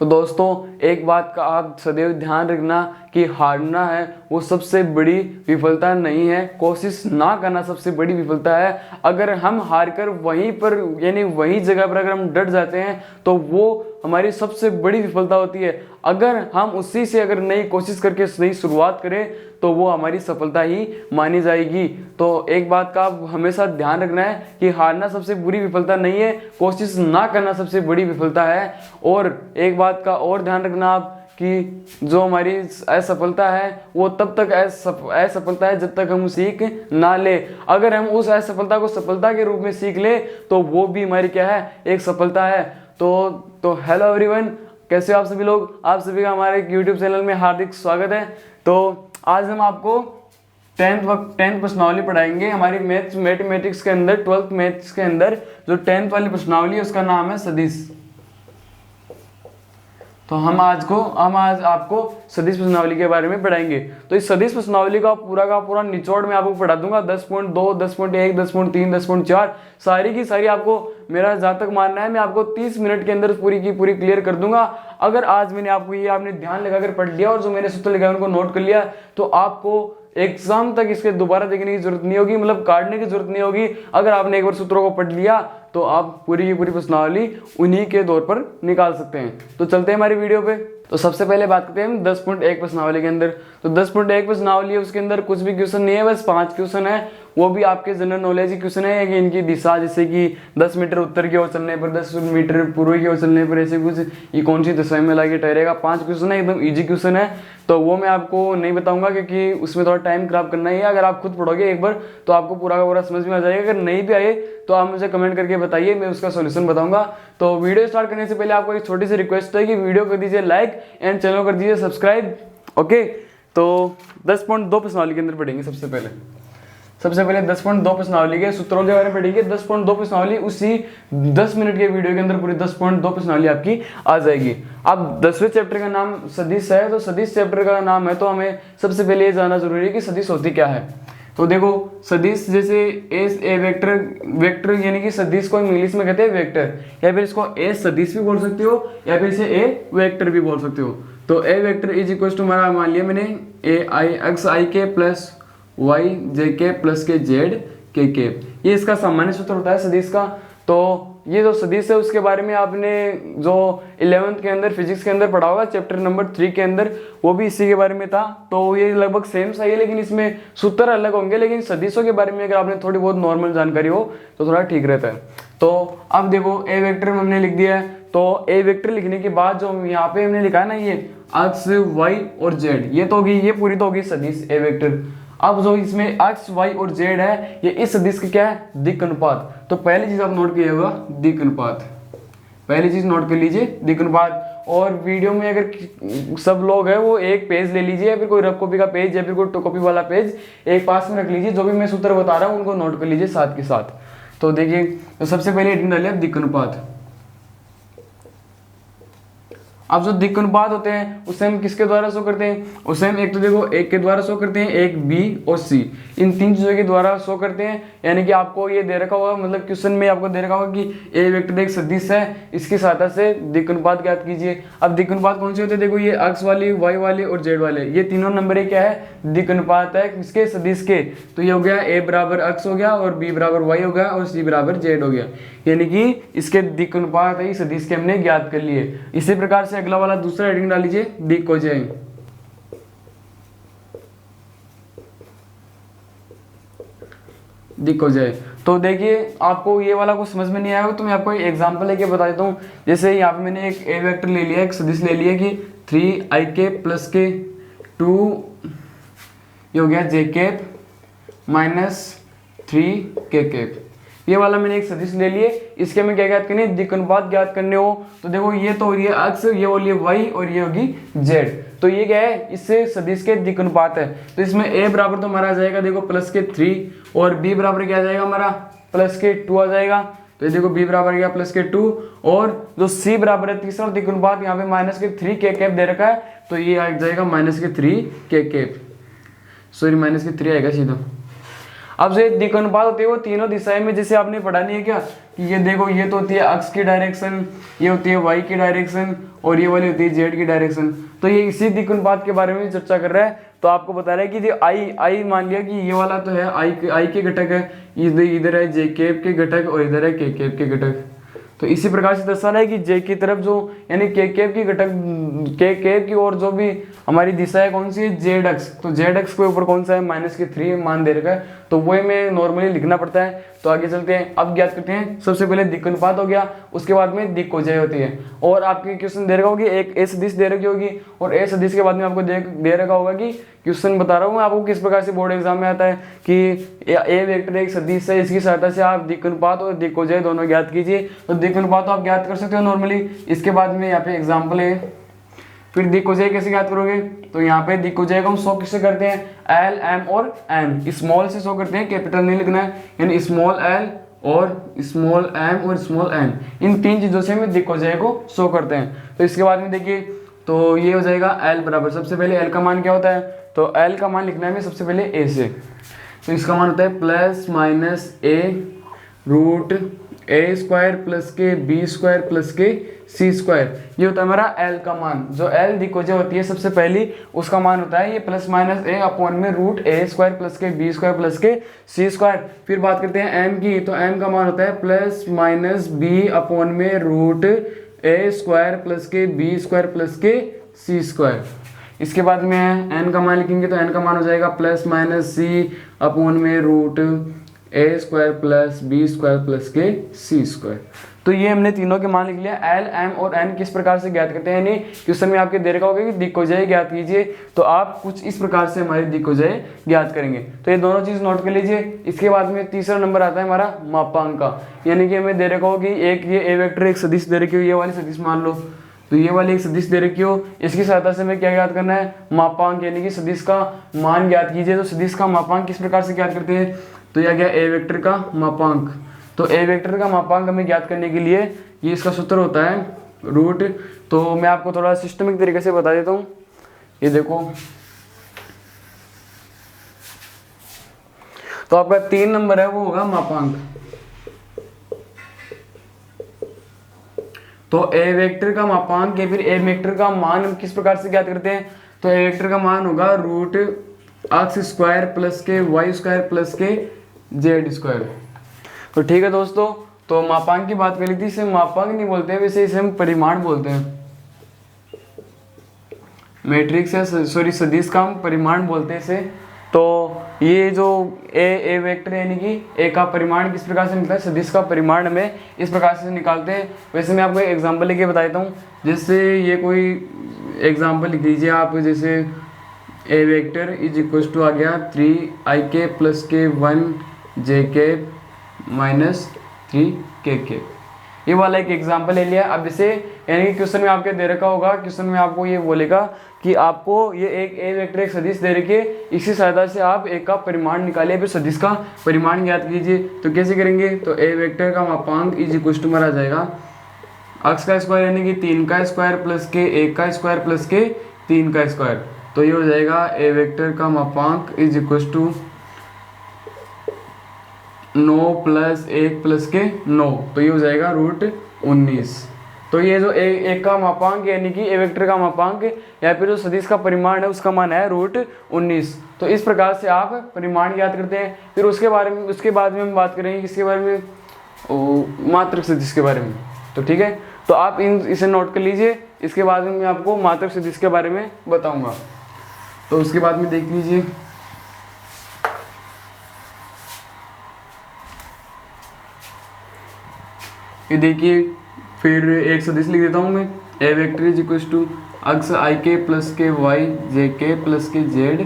तो दोस्तों एक बात का आप सदैव ध्यान रखना कि हारना है वो सबसे बड़ी विफलता नहीं है, कोशिश ना करना सबसे बड़ी विफलता है। अगर हम हार कर वहीं पर यानी वहीं जगह पर अगर हम डट जाते हैं तो वो हमारी सबसे बड़ी विफलता होती है। अगर हम उसी से अगर नई कोशिश करके नई शुरुआत करें तो वो हमारी सफलता ही मानी जाएगी। तो एक बात का आप हमेशा ध्यान रखना है कि हारना सबसे बुरी विफलता नहीं है, कोशिश ना करना सबसे बड़ी विफलता है। और एक बात का और ध्यान रखना आप कि जो हमारी असफलता है वो तब तक असफलता है जब तक हम सीख ना ले। अगर हम उस असफलता को सफलता के रूप में सीख ले तो वो भी हमारी क्या है, एक सफलता है। तो हेलो एवरीवन, कैसे हो आप सभी लोग? आप सभी का हमारे यूट्यूब चैनल में हार्दिक स्वागत है। तो आज हम आपको 10th प्रश्नावली पढ़ाएंगे। हमारी मैथमेटिक्स के अंदर 12th मैथ्स के अंदर जो 10th वाली प्रश्नावली है उसका नाम है सदिश। तो हम आज आपको सदिश प्रश्नावली के बारे में पढ़ाएंगे। तो इस सदिश प्रश्नावली का पूरा निचोड़ में आपको पढ़ा दूंगा। 10.2, 10.1, 10.3, 10.4 सारी की सारी आपको, मेरा जहाँ तक मानना है मैं आपको 30 मिनट के अंदर पूरी की पूरी क्लियर कर दूंगा। अगर आज मैंने आपको ये आपने ध्यान लगाकर पढ़ लिया और जो मैंने सूत्र लिखा उनको नोट कर लिया तो आपको एग्जाम तक इसके दोबारा देखने की जरूरत नहीं होगी, मतलब काटने की जरूरत नहीं होगी। अगर आपने एक बार सूत्रों को पढ़ लिया तो आप पूरी की पूरी प्रश्नावली उन्हीं के दौर पर निकाल सकते हैं। तो चलते हैं हमारी वीडियो पे। तो सबसे पहले बात करते हैं हम 10.1 प्रश्नावली के अंदर। तो 10.1 प्रश्नावली है, उसके अंदर कुछ भी क्वेश्चन नहीं है, बस 5 क्वेश्चन है। वो भी आपके जनरल नॉलेज के क्वेश्चन है कि इनकी दिशा, जैसे कि 10 मीटर उत्तर की ओर चलने पर, 10 मीटर पूर्व की ओर चलने पर ऐसे कुछ, ये कौन सी दिशा में लाके ठहरेगा। 5 क्वेश्चन है, एकदम ईजी क्वेश्चन है। तो वो मैं आपको नहीं बताऊंगा क्योंकि उसमें थोड़ा टाइम खराब करना ही है। अगर आप खुद पढ़ोगे एक बार तो आपको पूरा का पूरा समझ में आ जाएगा। अगर नहीं भी आए तो आप मुझे कमेंट करके बताइए, मैं उसका सॉल्यूशन बताऊंगा। तो वीडियो स्टार्ट करने से पहले आपको एक छोटी सी रिक्वेस्ट है कि वीडियो कर दीजिए लाइक एंड चैनल कर दीजिए सब्सक्राइब। ओके, तो 10.2 प्रश्नावली के अंदर पढ़ेंगे। सबसे पहले 10.2 प्रश्नावली के सूत्रों के बारे में पढ़ेंगे। 10.2 प्रश्नावली उसी 10 मिनट के वीडियो के अंदर पूरी 10.2 प्रश्नावली आपकी आ जाएगी। अब 10वें चैप्टर का नाम सदिश है, तो सदिश चैप्टर का नाम है तो हमें सबसे पहले ये जानना जरूरी है कि सदिश होती क्या है। तो देखो, सदिश जैसे ए वेक्टर यानी कि सदिश को इंग्लिश में कहते हैं वेक्टर, या फिर इसको ए सदिश भी बोल सकते हो या फिर इसे ए वेक्टर भी बोल सकते हो। तो ए वेक्टर इज इक्वल टू, हमारा मान लिया मैंने ए आई एक्स आई के प्लस वाई जे के प्लस के जेड के, ये इसका सामान्य सूत्र होता है सदिश का। तो ये जो सदिश है उसके बारे में आपने जो 11th के अंदर फिजिक्स के अंदर पढ़ा होगा, चैप्टर नंबर 3 के अंदर, वो भी इसी के बारे में था। तो ये लगभग सेम सा ही है, लेकिन इसमें सूत्र अलग होंगे। लेकिन सदिशों के बारे में अगर आपने थोड़ी बहुत नॉर्मल जानकारी हो तो थोड़ा ठीक रहता है। तो अब देखो, ए वेक्टर हमने लिख दिया है। तो ए वेक्टर लिखने के बाद जो यहाँ पे हमने लिखा है ना, ये एक्स वाई और जेड, ये तो होगी, ये पूरी तो होगी सदिश ए वेक्टर। अब जो इसमें एक्स वाई और जेड है, ये इस सदिश का क्या है, दिक् अनुपात। तो पहली चीज आप नोट कीजिए होगा दिक् अनुपात, पहली चीज नोट कर लीजिए दिक् अनुपात। और वीडियो में अगर सब लोग हैं वो एक पेज ले लीजिए, या फिर कोई रफ कॉपी का पेज या फिर कोई टू कॉपी वाला पेज एक पास में रख लीजिए। जो भी मैं सूत्र बता रहा हूँ उनको नोट कर लीजिए साथ के साथ। तो देखिए, तो सबसे पहले डालिए दिक् अनुपात। अब जो दिक् अनुपात होते हैं उसे हम किसके द्वारा शो करते हैं, उसे हम एक तो देखो एक के द्वारा शो करते हैं, एक बी और सी, इन 3 चीजों के द्वारा शो करते हैं। यानी कि आपको ये दे रखा होगा, मतलब क्वेश्चन में आपको दे रखा होगा कि ए वेक्टर एक सदिश है, इसकी सहायता से दिक् अनुपात ज्ञात कीजिए। अब दिक् अनुपात कौन से होते हैं, देखो ये एक्स वाली, वाई वाले और जेड वाले, ये तीनों नंबर एक क्या है, दिक् अनुपात है किसके, सदिश के। तो ये हो गया ए बराबर एक्स हो गया, और बी बराबर वाई हो गया, और सी बराबर जेड हो गया। यानी कि इसके दिक् अनुपात है सदिश के हमने ज्ञात कर लिए। इसी प्रकार से अगला वाला दूसरा हेडिंग डाल लीजिए दिक् हो जाए। दिक् हो जाए। तो देखिए, आपको ये वाला कुछ समझ में नहीं आया तो मैं आपको एग्जांपल लेके बता देता हूँ। जैसे यहाँ पे मैंने एक ए वेक्टर ले लिया, एक सदिश ले लिया कि 3i प्लस के 2 ये हो गया जे कैप माइनस 3k। ये वाला मैंने एक सदिश ले लिए। इसके में क्या ज्ञात करनी है, दिक् अनुपात ज्ञात करने हो। तो देखो, ये तो हो रही है एक्स, ये हो रही है वाई और ये होगी जेड। तो ये क्या है, इससे सदिश के दिक् अनुपात है। तो इसमें ए बराबर तो हमारा आ जाएगा देखो प्लस के 3, और बी बराबर क्या आ जाएगा हमारा प्लस के 2 आ जाएगा। तो ये देखो बी बराबर गया प्लस के 2, और जो सी बराबर है तीसरा दिक् अनुपात, यहाँ पे माइनस के 3k दे रखा है, तो ये आ जाएगा माइनस के 3k, सॉरी माइनस के 3 आएगा सीधा। अब जो द्विकोणपात होते हैं वो तीनों दिशाएं में, जैसे आपने पढ़ा नहीं है क्या कि ये देखो, ये तो होती है अक्ष की डायरेक्शन, ये होती है वाई की डायरेक्शन, और ये वाली होती है जेड की डायरेक्शन। तो ये इसी द्विकोणपात के बारे में चर्चा कर रहा है। तो आपको बता रहा है कि जो आई मान लिया कि ये वाला तो है आई के घटक है, इधर है जे कैप के घटक और इधर है के कैप के घटक। तो इसी प्रकार से दर्शा रहा है कि जे की तरफ जो यानी के कैप की घटक के कैप की ओर जो भी हमारी दिशा है कौन सी है, जेड अक्ष। तो जेड अक्ष के ऊपर कौन सा है, -3 मान दे रखा है, तो वही में नॉर्मली लिखना पड़ता है। तो आगे चलते हैं, अब ज्ञात करते हैं। सबसे पहले द्विकोणपात हो गया, उसके बाद में दिक्कोजय होती है। और आपके क्वेश्चन दे रखा होगी एक ए सदिश दे रखी होगी, और ए सदिश के बाद में आपको दे रखा होगा कि क्वेश्चन बता रहा हूँ मैं आपको किस प्रकार से बोर्ड एग्जाम में आता है कि ए वेक्टर एक सदिश है, इसकी सहायता से आप द्विकोणपात और दिक्कोजय दोनों ज्ञात कीजिए। तो द्विकोणपात तो आप ज्ञात कर सकते हो नॉर्मली। इसके बाद में यहाँ पे एग्जाम्पल है, फिर दिक्कोजय कैसे ज्ञात करोगे, तो यहाँ पे दिक्कोजय को हम शो किससे करते हैं, एल एम और एन, स्मॉल से शो करते हैं, कैपिटल नहीं लिखना है, यानी स्मॉल एल और स्मॉल एम और स्मॉल एन, इन तीन चीजों से हम दिक्कोजय को शो करते हैं। तो इसके बाद में देखिए, तो ये हो जाएगा एल बराबर, सबसे पहले एल का मान क्या होता है, तो एल का मान लिखना है हमें सबसे पहले ए से। तो इसका मान होता है plus minus A root A square plus के बी स्क्वायर प्लस के सी स्क्वायर, ये होता है हमारा एल का मान। जो एल दिक्कोजय होती है सबसे पहली, उसका मान होता है ये प्लस माइनस ए अपॉन में रूट ए स्क्वायर प्लस के बी स्क्वायर प्लस के सी स्क्वायर। फिर बात करते हैं एम की, तो एम का मान होता है प्लस माइनस बी अपॉन में रूट ए स्क्वायर प्लस के बी स्क्वायर प्लस के सी स्क्वायर। इसके बाद में एन का मान लिखेंगे, तो एन का मान हो जाएगा प्लस माइनस सी अपॉन में root A square plus B square plus के सी स्क्वायर। तो ये हमने तीनों के मान लिख लिया। एल एम और एन किस प्रकार से ज्ञात करते हैं, यानी क्वेश्चन में आपके दे रखा होगा कि दिक्कोजय ज्ञात कीजिए, तो आप कुछ इस प्रकार से हमारी दिक्कोजय ज्ञात करेंगे। तो ये दोनों चीज नोट कर लीजिए। इसके बाद में तीसरा नंबर आता है हमारा मापांक का, यानी कि हमें दे रखा हो कि एक ये ए वेक्टर एक सदिश दे रखी हो, ये वाली सदिश मान लो, तो ये वाली एक सदिश दे रखी हो, इसकी सहायता से हमें क्या ज्ञात करना है, मापांक, यानी कि सदिश का मान ज्ञात कीजिए। तो सदिश का मापांक किस प्रकार से ज्ञात करते हैं, तो यह गया ए वेक्टर का मापांक। तो ए वेक्टर का मापांक हमें ज्ञात करने के लिए ये इसका सूत्र होता है रूट। तो मैं आपको थोड़ा सिस्टमिक तरीके से बता देता हूँ। ये देखो, तो आपका 3 नंबर है वो होगा मापांक। तो ए वेक्टर का मापांक या फिर ए वेक्टर का मान हम किस प्रकार से ज्ञात करते हैं, तो ए वेक्टर का मान होगा रूट एक्स स्क्वायर प्लस के वाई स्क्वायर प्लस के जेड स्क्वायर। तो ठीक है दोस्तों, तो मापांक की बात कर ली थी। इसे मापांक नहीं बोलते हैं, वैसे इसे हम परिमाण बोलते हैं। मैट्रिक्स या सॉरी सदिश का हम परिमाण बोलते हैं इसे। तो ये जो ए वेक्टर यानी कि ए का परिमाण किस प्रकार से निकलता है, सदिश का परिमाण हमें इस प्रकार से निकालते हैं। वैसे मैं आपको एक एग्जांपल लेके बता देता हूँ। जैसे ये कोई एग्जांपल लिख दीजिए आप, जैसे ए वेक्टर इज इक्वल टू आ गया 3ik प्लस के 1jk माइनस 3kk, ये वाला एक एग्जांपल ले लिया। अब इसे यानी कि क्वेश्चन में आपके दे रखा होगा, क्वेश्चन में आपको ये बोलेगा कि आपको ये एक ए वेक्टर एक सदिश दे रखी है, इसी सहायता से आप एक का परिमाण निकालिए, फिर सदिश का परिमाण ज्ञात कीजिए। तो कैसे करेंगे, तो ए वेक्टर का मापांक इज इक्वल टू आ जाएगा एक्स का स्क्वायर यानी कि 3 का स्क्वायर प्लस के 1 का स्क्वायर प्लस के 3 का स्क्वायर। तो ये हो जाएगा ए वेक्टर का मापांक is equal to 9 plus 1 plus के 9, तो ये हो जाएगा रूट 19। तो ये जो एक का मापांक यानी कि ए वेक्टर का मापांक या फिर जो सदिश का परिमाण है उसका मान है रूट 19। तो इस प्रकार से आप परिमाण ज्ञात करते हैं। फिर उसके बाद में हम बात करेंगे किसके बारे में, मात्रक सदिश के बारे में। तो ठीक है, तो आप इसे नोट कर लीजिए। इसके बाद में मैं आपको मात्रक सदिश के बारे में बताऊंगा। तो उसके बाद में देख लीजिए, ये देखिए, फिर एक सदिश लिख देता हूँ मैं, ए वेक्टर इज इक्वल टू अक्स आई के प्लस के वाई जे के प्लस के जेड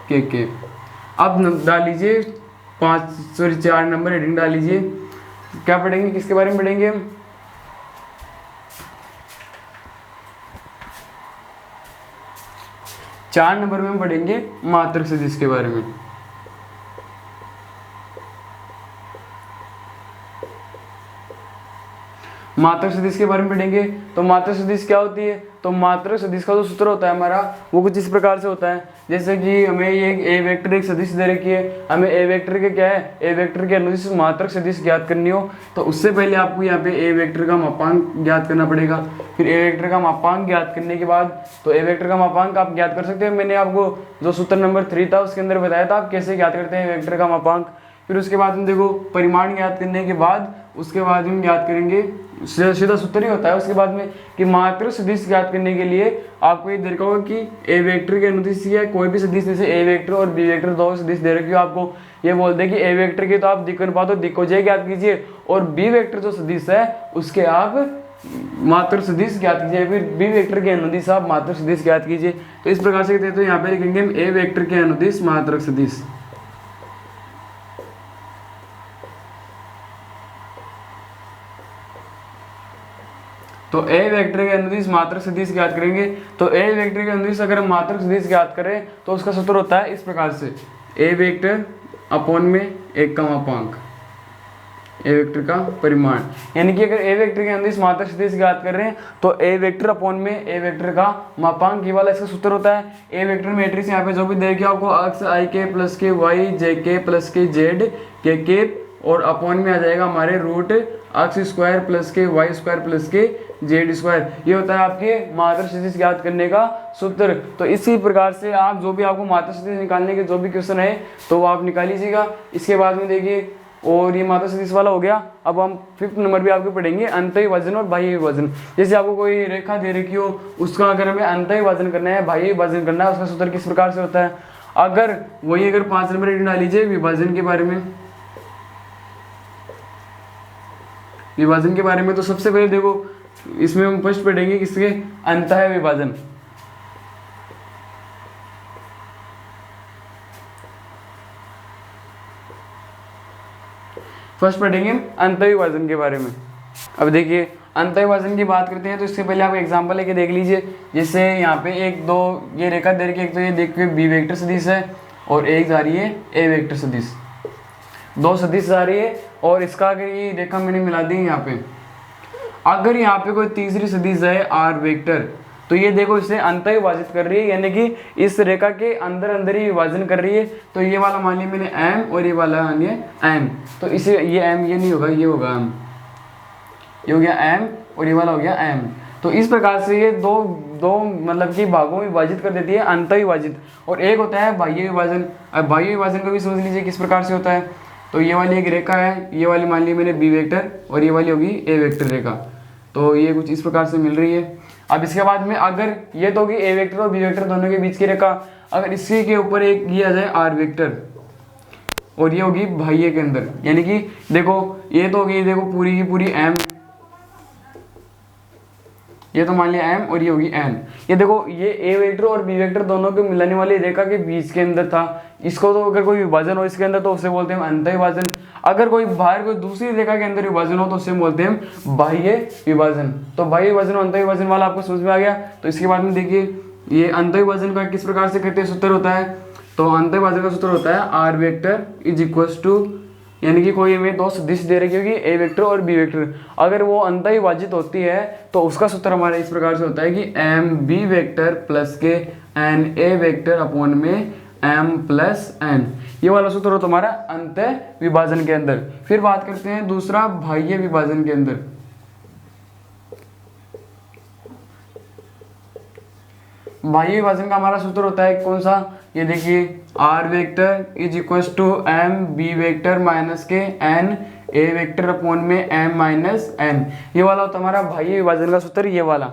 के के। अब डाल लीजिए 4 नंबर हेडिंग डाल लीजिए। क्या पढ़ेंगे, किसके बारे में पढ़ेंगे हम, चार नंबर में हम पढ़ेंगे मात्रक सदिश के बारे में। मात्रक सदिश के बारे में पढ़ेंगे। तो मात्रक सदिश क्या होती है, तो मात्रक सदिश का जो सूत्र होता है हमारा वो कुछ इस प्रकार से होता है, जैसे कि हमें ये ए वेक्टर एक सदिश दे रखी है, हमें ए वेक्टर के क्या है, ए वेक्टर के अनुदिश मात्रक सदिश ज्ञात करनी हो तो उससे पहले आपको यहाँ पे ए वेक्टर का मापांक ज्ञात करना पड़ेगा। फिर ए वेक्टर का मापांक ज्ञात करने के बाद तो ए वेक्टर का मापांक आप ज्ञात कर सकते हैं, मैंने आपको जो सूत्र नंबर 3 था उसके अंदर बताया था आप कैसे ज्ञात करते हैं ए वेक्टर का मापांक। फिर उसके बाद हम देखो परिमाण ज्ञात करने के बाद उसके बाद हम ज्ञात करेंगे सीधा सूत्र ही होता है उसके बाद में कि मात्रक सदिश ज्ञात करने के लिए आपको ये देखा होगा कि ए वेक्टर के अनुदिश या कोई भी सदिश जैसे ए वेक्टर और बी वेक्टर दो सदिश दे रखी हो, आपको ये बोलते हैं कि ए वेक्टर के तो आप दिक् अनुपात और दिक्कोजय ज्ञात कीजिए और बी वेक्टर जो सदिश है उसके आप मात्रक सदिश ज्ञात कीजिए, फिर बी वेक्टर के अनुदिश आप मात्रक सदिश ज्ञात कीजिए। तो इस प्रकार से कहते हैं, तो यहाँ पे लिखेंगे हम ए वेक्टर के अनुदिश मात्रक सदिश। तो ए वेक्टर के अनुदिश मात्रक सदिश ज्ञात करेंगे। तो ए वेक्टर के अनुदिश अगर हम मात्रक सदिश ज्ञात करें तो उसका सूत्र होता है इस प्रकार से, ए वेक्टर अपॉन में एक का मापांक, ए वेक्टर का परिमाण, यानी कि अगर ए वेक्टर के अनुदिश मात्रक सदिश ज्ञात कर रहे हैं तो ए वेक्टर अपॉन में ए वेक्टर का मापांक, ये वाला इसका सूत्र होता है। ए वेक्टर मैट्रिक्स यहाँ पे जो भी देखिए आपको अक्ष आई के प्लस के वाई जे के प्लस के जेड के और अपॉन में आ जाएगा हमारे रूट अक्ष स्क्वायर प्लस के वाई स्क्वायर प्लस के जेड स्क्वायर, ये होता है आपके मात्रक सदिश ज्ञात करने का सूत्र। तो इसी प्रकार से आप जो भी आपको मात्रक सदिश निकालने के जो भी क्वेश्चन है तो वो आप निकाल लीजिएगा। इसके बाद में देखिए, और ये मात्रक सदिश वाला हो गया। अब हम 5th नंबर भी आपको पढ़ेंगे अंतःविभाजन वजन और बाह्य विभाजन। जैसे आपको कोई रेखा दे रखी हो उसका अगर हमें अंतःविभाजन वजन करना है, बाह्य विभाजन करना है, उसका सूत्र किस प्रकार से होता है। अगर 5 नंबर डाल लीजिए विभाजन के बारे में, विभाजन के बारे में तो सबसे पहले देखो इसमें हम फर्स्ट पढ़ेंगे किसके, अंतः विभाजन। फर्स्ट पढ़ेंगे हम अंतः विभाजन के बारे में। अब देखिए अंतः विभाजन की बात करते हैं तो इससे पहले आप एग्जांपल लेके देख लीजिए। जैसे यहाँ पे एक दो ये रेखा दे रखी है, एक तो ये देखिए बी वेक्टर सदिश है और एक जा रही है ए वेक्टर सदिश, दो सदिश जा रही है और इसका अगर ये रेखा मैंने मिला दी यहाँ पे, अगर यहाँ पे कोई तीसरी सदिश है आर वेक्टर तो ये देखो इसे अंतः विभाजित कर रही है, यानी कि इस रेखा के अंदर अंदर ही विभाजन कर रही है। तो ये वाला मान लिया मैंने एम और ये वाला मान लिया एम, तो इसे ये एम ये नहीं होगा, ये होगा एम, ये हो गया एम और ये वाला हो गया एम। तो इस प्रकार से ये दो मतलब कि भागों में विभाजित कर देती है, अंतः विभाजित। और एक होता है बाह्य विभाजन। अब बाह्य विभाजन को भी समझ लीजिए किस प्रकार से होता है। तो ये वाली एक रेखा है, ये वाली मान ली मैंने बी वेक्टर और ये वाली होगी ए वेक्टर रेखा, तो ये कुछ इस प्रकार से मिल रही है। अब इसके बाद में अगर ये तो होगी ए वेक्टर और बी वेक्टर दोनों के बीच की रेखा, अगर इसी के ऊपर एक ये आ जाए आर वेक्टर और ये होगी बाह्य के अंदर, यानी कि देखो ये तो होगी देखो पूरी की पूरी एम, ये तो मान लिया एम और ये होगी एन। ये देखो ये ए वेक्टर और बी वेक्टर दोनों के मिलाने वाली रेखा के बीच के अंदर था, इसको तो अगर कोई विभाजन हो इसके अंदर तो उसे बोलते हैं अंतः विभाजन। अगर कोई बाहर कोई दूसरी रेखा के अंदर विभाजन हो तो उसे बोलते हैं बाह्य विभाजन। तो बाह्य विभाजन और अंतः विभाजन वाला आपको समझ में आ गया। तो इसके बाद में देखिए ये अंतः विभाजन का किस प्रकार से करते हैं सूत्र होता है। तो अंतः विभाजन का सूत्र होता है R vector is equal to, यानी कि कोई हमें दो सदिश दे रखी होगी ए वेक्टर और बी वेक्टर, अगर वो अंतः विभाजित होती है तो उसका सूत्र हमारा इस प्रकार से होता है कि एम बी वेक्टर प्लस के एन ए वेक्टर अपॉन में एम प्लस एन। ये वाला सूत्र हो तुम्हारा अंतः विभाजन के अंदर। फिर बात करते हैं दूसरा बाह्य विभाजन के अंदर। बाह्य विभाजन का हमारा सूत्र होता है कौन सा, ये देखिए R vector is equal to M B vector minus के एन ए वेक्टर अपॉन में एम माइनस एन। ये वाला होता है हमारा बाह्य विभाजन का सूत्र, ये वाला,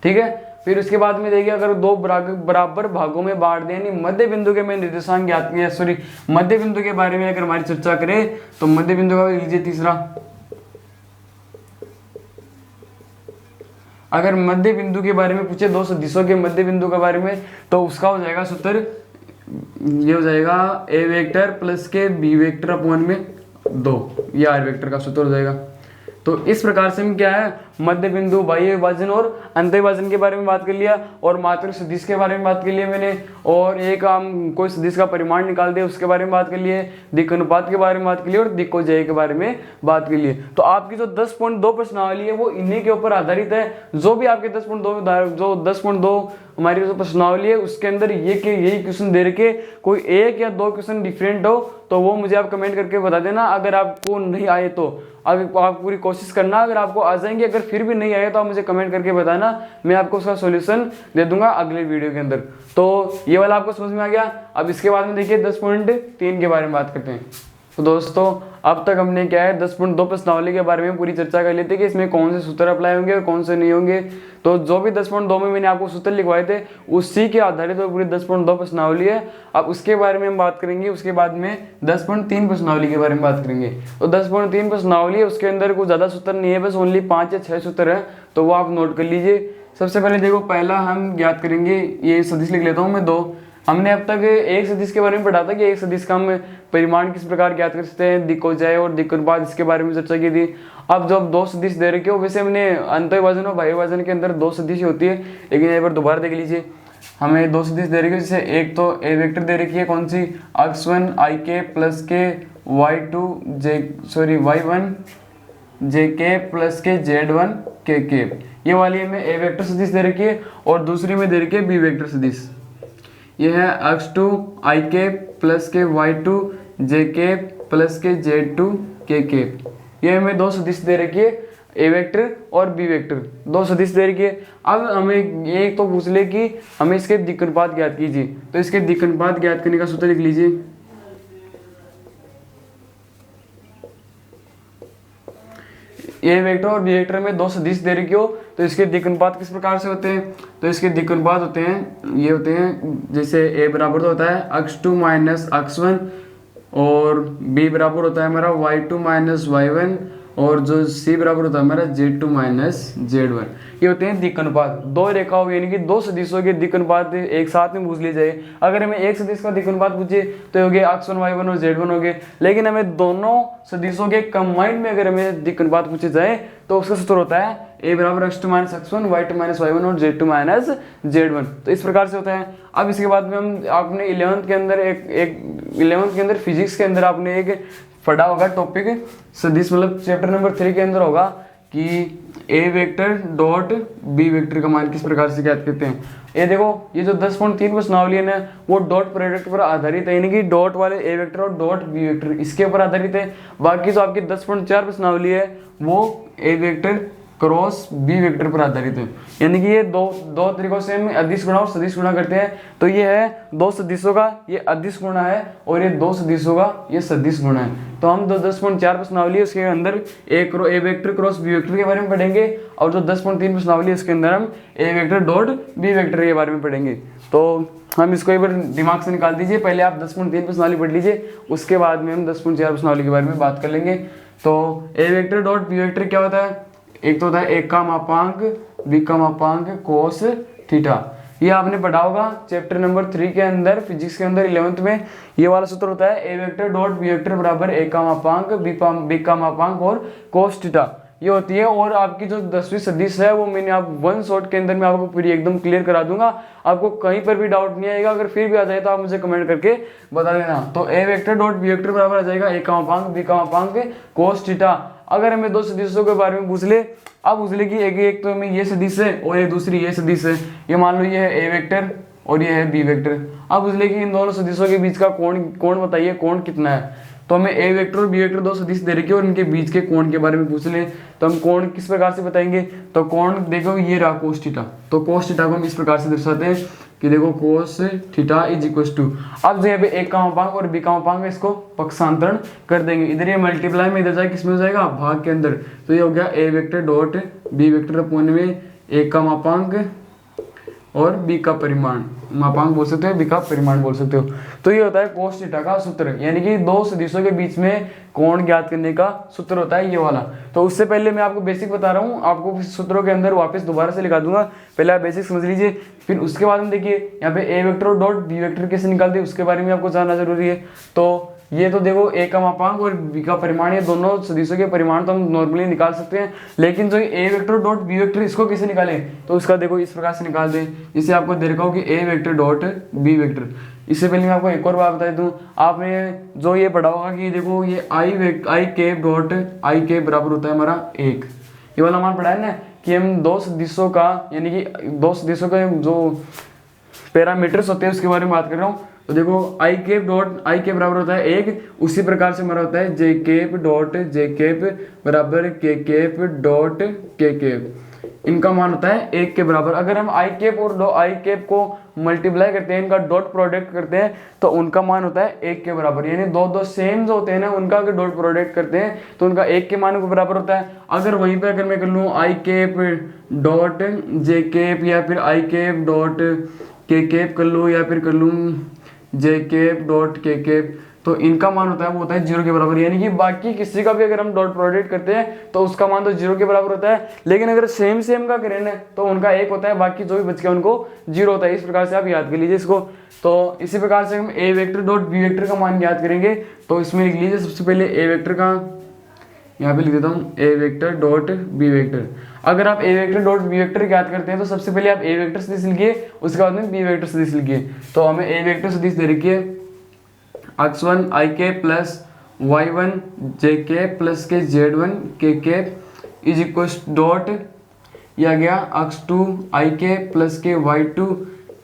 ठीक है। फिर उसके बाद में देखिए अगर दो बराबर भागों में बांट दें, यानी मध्य बिंदु के में निर्देशांक ज्ञात किया, सॉरी मध्य बिंदु के बारे में अगर हमारी चर्चा करें तो मध्य बिंदु का लीजिए तीसरा। अगर मध्य बिंदु के बारे में पूछे दो सदिशों के मध्य बिंदु के बारे में तो उसका हो जाएगा सूत्र, ये हो जाएगा ए वेक्टर प्लस के बी वेक्टर अपॉन में 2, ये आर वेक्टर का सूत्र हो जाएगा। तो इस प्रकार से हम क्या है मध्य बिंदु, बाह्य विभाजन और अंत विभाजन के बारे में बात कर लिया, और मात्रक सदिश के बारे में बात कर लिया मैंने, और एक हम कोई सदिश का परिमाण निकाल दिया उसके बारे में बात कर लिए, दिक् अनुपात के बारे में बात कर लिए, और दिक्कोजय के बारे में बात कर लिए। तो आपकी जो 10.2 प्रश्नावली है वो इन्हीं के ऊपर आधारित है। जो भी आपके 10.2 हमारी जो प्रश्नावली है उसके अंदर यही क्वेश्चन दे रखे, कोई एक या दो क्वेश्चन डिफरेंट हो तो वो मुझे आप कमेंट करके बता देना। अगर आपको नहीं आए तो आप पूरी कोशिश करना, अगर आपको आ जाएंगे, अगर फिर भी नहीं आए तो आप मुझे कमेंट करके बताना, मैं आपको उसका सॉल्यूशन दे दूंगा अगले वीडियो के अंदर। तो ये वाला आपको समझ में आ गया। अब इसके बाद में देखिए 10.3 के बारे में बात करते हैं। तो दोस्तों अब तक हमने क्या है 10.2 प्रश्नावली के बारे में पूरी चर्चा कर ली थी कि इसमें कौन से सूत्र अप्लाई होंगे और कौन से नहीं होंगे। तो जो भी 10.2 में मैंने आपको सूत्र लिखवाए थे उसी के आधारित तो पूरी 10.2 प्रश्नावली है। अब उसके बारे में हम बात करेंगे, उसके बाद में 10.3 प्रश्नावली के बारे में बात करेंगे। तो 10.3 प्रश्नावली है, उसके अंदर कुछ ज़्यादा सूत्र नहीं है, बस ओनली 5 या 6 सूत्र है, तो वो आप नोट कर लीजिए। सबसे पहले देखो, पहला हम ज्ञात करेंगे, ये सदिश लिख लेता हूँ मैं 2। हमने अब तक एक सदिश के बारे में पढ़ा था कि एक सदिश का हम परिमाण किस प्रकार ज्ञात कर सकते हैं, दिक्कोजय और दिक् अनुपात, इसके बारे में चर्चा की थी। अब जब 2 सदिश दे रखे हो, वैसे हमने अंत विभाजन और बाह्य विभाजन के अंदर 2 सदिश होती है, लेकिन यहाँ पर दोबारा देख लीजिए, हमें 2 सदिश दे रखी है। जैसे एक तो ए वेक्टर दे रखी है, कौन सी, x1 ik प्लस के y1 jk प्लस के z1 kk, ये वाली हमें ए वेक्टर सदिश दे रखी है। और दूसरी में दे रखी है बी वेक्टर सदिश, ये है x2 ik प्लस के y2 jk प्लस के z2 kk, ये हमें 2 सदिश दे रखी है, ए वेक्टर और बी वेक्टर 2 सदिश दे रखी है। अब हमें ये तो पूछ ले कि हमें इसके दिक् अनुपात ज्ञात कीजिए, तो इसके दिक् अनुपात ज्ञात करने का सूत्र लिख लीजिए। ए वेक्टर और बी वेक्टर में 2 सदिश दे रखी हो तो इसके दिक् अनुपात किस प्रकार से होते हैं, तो इसके दिक् अनुपात होते हैं, ये होते हैं, जैसे ए बराबर तो होता है x2 माइनस x1, और b बराबर होता है हमारा y2 माइनस y1, और जो c बराबर होता है हमारा z2 माइनस z1। ये होते हैं दिक् अनुपात। 2 रेखाओं यानी कि 2 सदिशों के दिक् अनुपात एक साथ में पूछ लिए जाए। अगर हमें एक सदिश का दिक् अनुपात पूछे तो हो गया x1 y1 और z1 हो गए, लेकिन हमें दोनों सदिशों के कंबाइंड में अगर हमें दिक् अनुपात पूछे जाए तो उसका सूत्र होता है a बराबर x2 minus x1, y2 minus y1 और z2 माइनस z1। तो इस प्रकार से होता है। अब इसके बाद में हम आपने 11th के अंदर 11th के अंदर फिजिक्स के अंदर आपने एक पढ़ा होगा टॉपिक सदिश, मतलब चैप्टर नंबर 3 के अंदर होगा कि A vector dot B vector का मान किस प्रकार से ज्ञात करते हैं। ये देखो, ये जो 10.3 प्रश्नावली है ना वो डॉट प्रोडक्ट पर आधारित है, यानी कि डॉट वाले ए वेक्टर और डॉट बी वेक्टर इसके ऊपर आधारित है। बाकी जो आपकी 10.4 प्रश्नावली है वो ए वेक्टर क्रॉस बी वेक्टर पर आधारित है, यानी कि ये दो तरीकों से हम अदिश गुणा और सदिश गुणा करते हैं। तो ये है 2 सदिशों का ये अदिश गुणा है, और ये 2 सदिशों का ये सदिश गुणा है। तो हम 10.4 प्रश्नावली है उसके अंदर ए वेक्टर क्रॉस बी वेक्टर के बारे में पढ़ेंगे, और जो 10.3 प्रश्नावली है उसके अंदर हम ए वेक्टर डॉट बी वेक्टर के बारे में पढ़ेंगे। तो हम इसको एक बार दिमाग से निकाल दीजिए, पहले आप 10.3 प्रश्नावली पढ़ लीजिए, उसके बाद में हम 10.4 प्रश्नावली के बारे में बात कर लेंगे। तो ए वेक्टर डॉट बी वेक्टर क्या होता है, एक तो होता है ए का मापांक बी का मापांक कोस थीटा, ये आपने पढ़ा होगा चैप्टर नंबर 3 के अंदर फिजिक्स के अंदर 11th में। ये वाला सूत्र होता है ए वेक्टर डॉट बी वेक्टर बराबर ए का मापांक बी का मापांक और कोस थीटा, ये होती है। और आपकी जो 10वीं सदिश है वो मैंने आप 1 शॉट के अंदर में आपको पूरी एकदम क्लियर करा दूंगा, आपको कहीं पर भी डाउट नहीं आएगा। अगर फिर भी आ जाए तो आप मुझे कमेंट करके बता देना। तो ए वेक्टर डॉट बी वेक्टर बराबर आ जाएगा ए का मापांक बी का मापांक कोस थीटा। अगर हमें 2 सदिशों के बारे में पूछ ले, अब पूछ ले कि एक तो हमें ये सदिश है और ये दूसरी ये सदिश है, ये मान लो ये है ए वेक्टर और ये है बी वेक्टर। अब पूछ ले कि इन दोनों सदिशों के बीच का कोण बताइए, कोण कितना है। तो हमें ए वेक्टर और बी वेक्टर 2 सदिश दे रखे और इनके बीच के कोण के बारे में पूछ ले, तो हम कोण किस प्रकार से बताएंगे। तो कोण देखो ये रहा कोस थीटा, तो कोस थीटा को हम इस प्रकार से दर्शाते हैं कि देखो cos theta is equal to, अब जो यहाँ पे ए का मापांक और बी का मापांक इसको पक्षांतरण कर देंगे, इधर ये मल्टीप्लाई में इधर जाए किसमें हो जाएगा भाग के अंदर। तो ये हो गया A vector dot B vector upon में ए का मापांक और बी का परिमाण, मापांक बोल सकते हो बी का परिमाण बोल सकते हो। तो ये होता है कोस थीटा का सूत्र, यानी कि 2 सदिशों के बीच में कोण ज्ञात करने का सूत्र होता है ये वाला। तो उससे पहले मैं आपको बेसिक बता रहा हूँ, आपको सूत्रों के अंदर वापस दोबारा से लिखा दूंगा, पहले आप बेसिक समझ लीजिए, फिर उसके बाद में देखिए यहाँ पे ए वेक्टर और डॉट बी वेक्टर कैसे निकालते हैं उसके बारे में आपको जानना जरूरी है। तो ये तो देखो a का मापांक और b का परिमाण, ये दोनों सदिशों के परिमाण तो हम नॉर्मली निकाल सकते हैं, लेकिन जो a vector dot b vector इसको कैसे निकालें, तो उसका देखो इस प्रकार से निकाल दें। इसे आपको दे रखा हो कि a vector dot b vector. इससे पहले मैं आपको एक और बात बता दूं, आपने जो ये पढ़ा होगा कि देखो ये आई कैप डॉट आई कैप बराबर होता है हमारा 1, ये वाला मान पढ़ा है ना कि हम दो सदिशों का, यानी कि दो सदिशों के जो पैरामीटर्स होते हैं उसके बारे में बात कर रहा हूँ। तो देखो आई कैप डॉट आई कैप बराबर होता है 1, उसी प्रकार से हमारा होता है जे कैप डॉट जे कैप बराबर के कैप डॉट के कैप, इनका मान होता है 1 के बराबर। अगर हम आई कैप और आई कैप को मल्टीप्लाई करते हैं, इनका डॉट प्रोडक्ट करते हैं, तो उनका मान होता है 1 के बराबर। यानी दो सेम जो होते हैं ना, उनका अगर डॉट प्रोडक्ट करते हैं तो उनका 1 के मान के बराबर होता है। अगर वहीं पे अगर मैं कर लूँ आई कैप डॉट जे कैप या फिर आई कैप डॉट के कैप कर लूँ या फिर कर लूँ जे कैप डॉट के कैप, तो इनका मान होता है वो होता है 0 के बराबर। यानी कि बाकी किसी का भी अगर हम डॉट प्रोडक्ट करते हैं तो उसका मान तो 0 के बराबर होता है, लेकिन अगर सेम का करें ना तो उनका 1 होता है, बाकी जो भी बच गया उनको 0 होता है। इस प्रकार से आप याद कर लीजिए इसको। तो इसी प्रकार से हम ए वेक्टर डॉट बी वेक्टर का मान याद करेंगे। तो इसमें लिख लीजिए सबसे पहले ए वेक्टर का, यहाँ पे लिख देता हूँ ए वेक्टर डॉट बी वेक्टर। अगर आप ए वेक्टर डॉट बी वेक्टर याद करते हैं तो सबसे पहले आप ए वेक्टर सदिश लिखिए, उसके बाद में बी वेक्टर सदिश लिखिए। तो हमें ए वेक्टर सदिश दे रखी है x1 i k plus y1 j k plus के z1 k k is equal dot, ये आ गया x2 i k प्लस के y2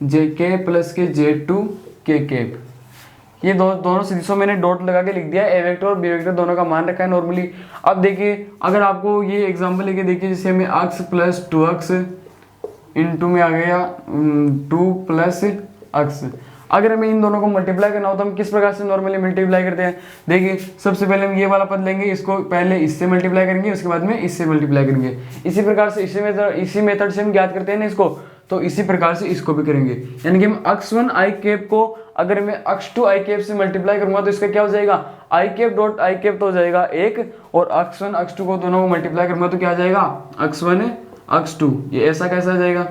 j k प्लस के z2 k k। ये दोनों सदिशों मैंने डॉट लगा के लिख दिया, ए वेक्टर और बी वेक्टर दोनों का मान रखा है नॉर्मली। अब देखिए अगर आपको ये एग्जांपल लेके देखिए, जैसे हमें x प्लस 2x इंटू में आ गया 2 प्लस x, अगर हमें इन दोनों को मल्टीप्लाई करना हो तो हम किस प्रकार से नॉर्मली मल्टीप्लाई करते हैं। देखिए सबसे पहले हम ये वाला पद लेंगे, इसको पहले इससे मल्टीप्लाई करेंगे, उसके बाद में इससे मल्टीप्लाई करेंगे। इसी प्रकार से इसी मेथड से हम ज्ञात करते हैं ना इसको, तो इसी प्रकार से इसको भी करेंगे। यानी कि हम x1 आई कैप को अगर मैं x2 आई कैप से मल्टीप्लाई करूंगा तो इसका क्या हो जाएगा, आई कैप डॉट आई कैप तो हो जाएगा 1, और x1 x2 को दोनों को मल्टीप्लाई करूंगा तो क्या आ जाएगा x1 x2। ये ऐसा कैसा आ जाएगा,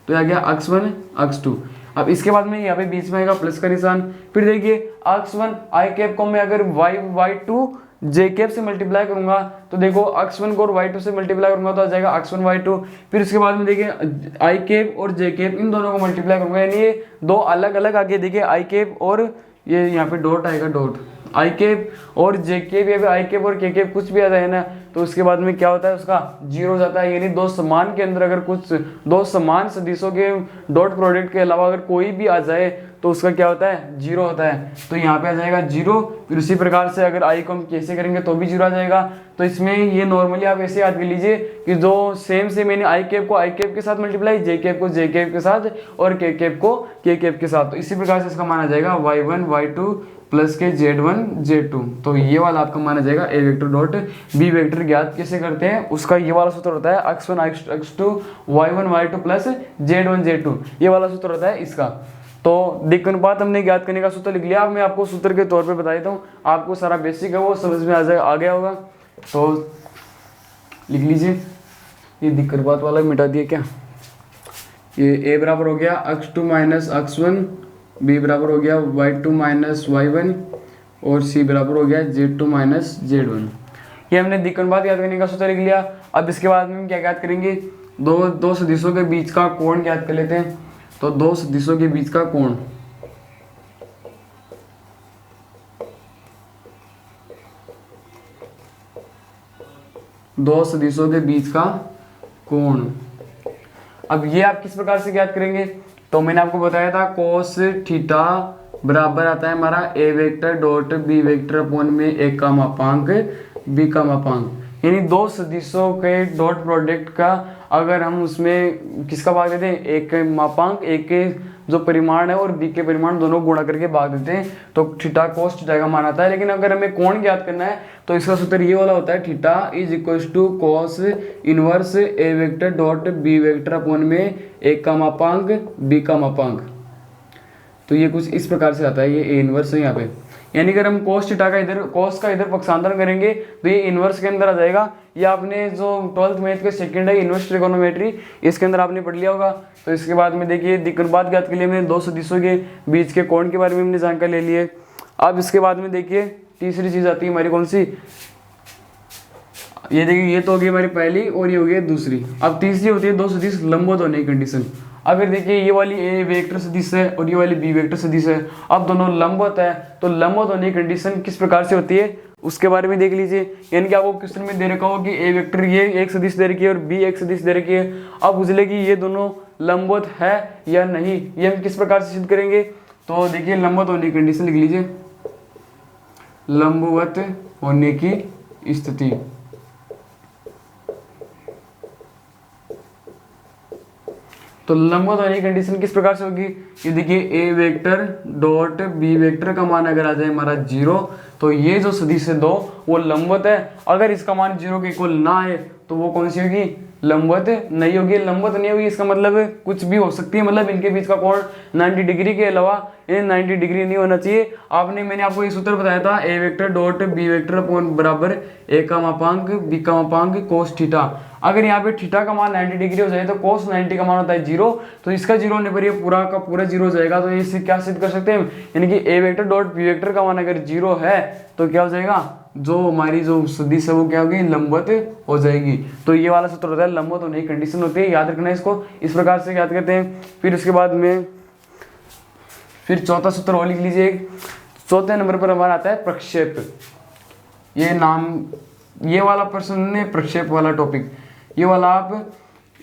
तो आ गया x1 x2। अब इसके बाद में यहाँ पे बीच में आएगा प्लस का निशान। फिर देखिए x1 आई कैप को मैं अगर y2 जे कैप से मल्टीप्लाई करूंगा तो देखो x1 को और y2 से मल्टीप्लाई करूंगा तो आ जाएगा x1 y2। फिर उसके बाद में देखिए आई कैप और जे कैप इन दोनों को मल्टीप्लाई करूंगा, यानी ये दो अलग अलग आगे देखिए आई कैप और ये यहाँ पे डॉट आएगा, डॉट आई कैप और जे कैप या फिर आई कैप और के कैप कुछ भी आ जाए ना तो उसके बाद में क्या होता है, उसका 0 हो जाता है। यानी दो समान के अंदर अगर कुछ दो समान सदिशों के डॉट प्रोडक्ट के अलावा अगर कोई भी आ जाए तो उसका क्या होता है 0 होता है। तो यहाँ पे आ जाएगा 0। फिर उसी प्रकार से अगर आई को हम कैसे करेंगे तो भी 0 आ जाएगा। तो इसमें ये नॉर्मली आप ऐसे याद कर लीजिए कि जो सेम मैंने आई कैप को आई कैप के साथ मल्टीप्लाई, जे कैप को जे कैप के साथ और के कैप को के कैप के साथ। तो इसी प्रकार से इसका मान आ जाएगा y1 y2 प्लस के z1 z2। तो ये वाला आपका मान आ जाएगा A vector dot B vector. ज्ञात कैसे करते हैं उसका ये वाला सूत्र होता है x1 x2 y1 y2 plus z1 z2, ये वाला सूत्र होता है इसका। तो दिक् अनुपात हमने ज्ञात करने का सूत्र लिख लिया। अब मैं आपको सूत्र के तौर पे बता देता हूँ, आपको सारा बेसिक है वो समझ में आ गया होगा। तो लिख लीजिए, ये दिक् अनुपात वाला मिटा दिया क्या, ये a बराबर हो गया x2 माइनस x1, b बराबर हो गया y2 माइनस y1 और c बराबर हो गया z2 माइनस z1। ये हमने दिक् अनुपात ज्ञात करने का सूत्र लिख लिया। अब इसके बाद में हम क्या ज्ञात करेंगे, दो सदिशों के बीच का कोण ज्ञात कर लेते हैं। तो दो सदिशों के बीच का कोण, दो सदिशों के बीच का कोण। अब ये आप किस प्रकार से ज्ञात करेंगे, तो मैंने आपको बताया था कोस थीटा बराबर आता है हमारा A vector dot B vector upon में ए का मापांक बी का मापांक। यानी दो सदिशों के डॉट प्रोडक्ट का अगर हम उसमें किसका भाग देते हैं, एक के मापांक एक के जो परिमाण है और बी के परिमाण दोनों गुणा करके भाग देते हैं तो थीटा कोस थीटा का मान आता है। लेकिन अगर हमें कोण ज्ञात करना है तो इसका सूत्र ये वाला होता है, theta is equal to cos inverse A vector dot B vector upon में ए का मापांक बी का मापांक। तो ये कुछ इस प्रकार से आता है, ये ए इनवर्स है यहाँ पे। यानी अगर हम कोस थीटा का इधर कोस का इधर पक्षांतरण करेंगे तो ये इनवर्स के अंदर आ जाएगा। ये आपने जो 12th मैथ के सेकंड है इनवर्स ट्रिगोनोमेट्री, इसके अंदर आपने पढ़ लिया होगा। तो इसके बाद में देखिए दिक् अनुपात ज्ञात के लिए हमने दो सदिशों के बीच के कोण के बारे में हमने जानकारी ले ली है। अब इसके बाद में देखिए तीसरी चीज आती है हमारी कौन सी, ये देखिए ये तो होगी हमारी पहली और ये होगी दूसरी। अब तीसरी होती है दो सदिश लंबवत होने की कंडीशन। अगर देखिए ये वाली ए वेक्टर सदिश है और ये वाली बी वेक्टर सदिश है, अब दोनों लंबवत है, तो लंबवत होने की कंडीशन किस प्रकार से होती है उसके बारे में देख लीजिए। यानी कि आपको क्वेश्चन में दे रखा हो कि ए वेक्टर ये एक सदिश दे रखी है और बी एक सदिश दे रखी है। अब उजले की ये दोनों लंबवत है या नहीं, ये हम किस प्रकार से सिद्ध करेंगे। तो देखिए लंबवत होने की कंडीशन लिख लीजिए, लंबवत होने की स्थिति। तो लंबवत होने की कंडीशन किस प्रकार से होगी, ये देखिए ए वेक्टर डॉट बी वेक्टर का मान अगर आ जाए हमारा 0, तो ये जो सदिश है 2 वो लंबवत है। अगर इसका मान 0 के इक्वल ना आए तो वो कौन सी होगी, लंबवत नहीं होगी। लंबवत नहीं होगी इसका मतलब कुछ भी हो सकती है, मतलब इनके बीच का कोण 90 डिग्री के अलावा ये 90 डिग्री नहीं होना चाहिए। मैंने आपको ये सूत्र बताया था, A vector dot B vector upon बराबर ए का मापांक बी का मापांक कोस थीटा। अगर यहाँ पे थीटा का मान 90 डिग्री हो जाए तो कोस 90 का मान होता है 0, तो इसका 0 होने पर ये पूरा का पूरा 0 हो जाएगा। तो इससे क्या सिद्ध कर सकते हैं, यानी कि A vector dot B vector का मान अगर 0 है तो क्या हो जाएगा, जो हमारी जो सदिश है वो क्या होगी, लंबवत हो जाएगी। तो ये वाला सूत्र होता है लंबवत होने की कंडीशन होती है, याद रखना है इसको, इस प्रकार से याद करते हैं। फिर उसके बाद में फिर चौथा सूत्र और लिख लीजिए। चौथे नंबर पर हमारा आता है प्रक्षेप। ये नाम, ये वाला प्रश्न ने प्रक्षेप वाला टॉपिक, ये वाला आप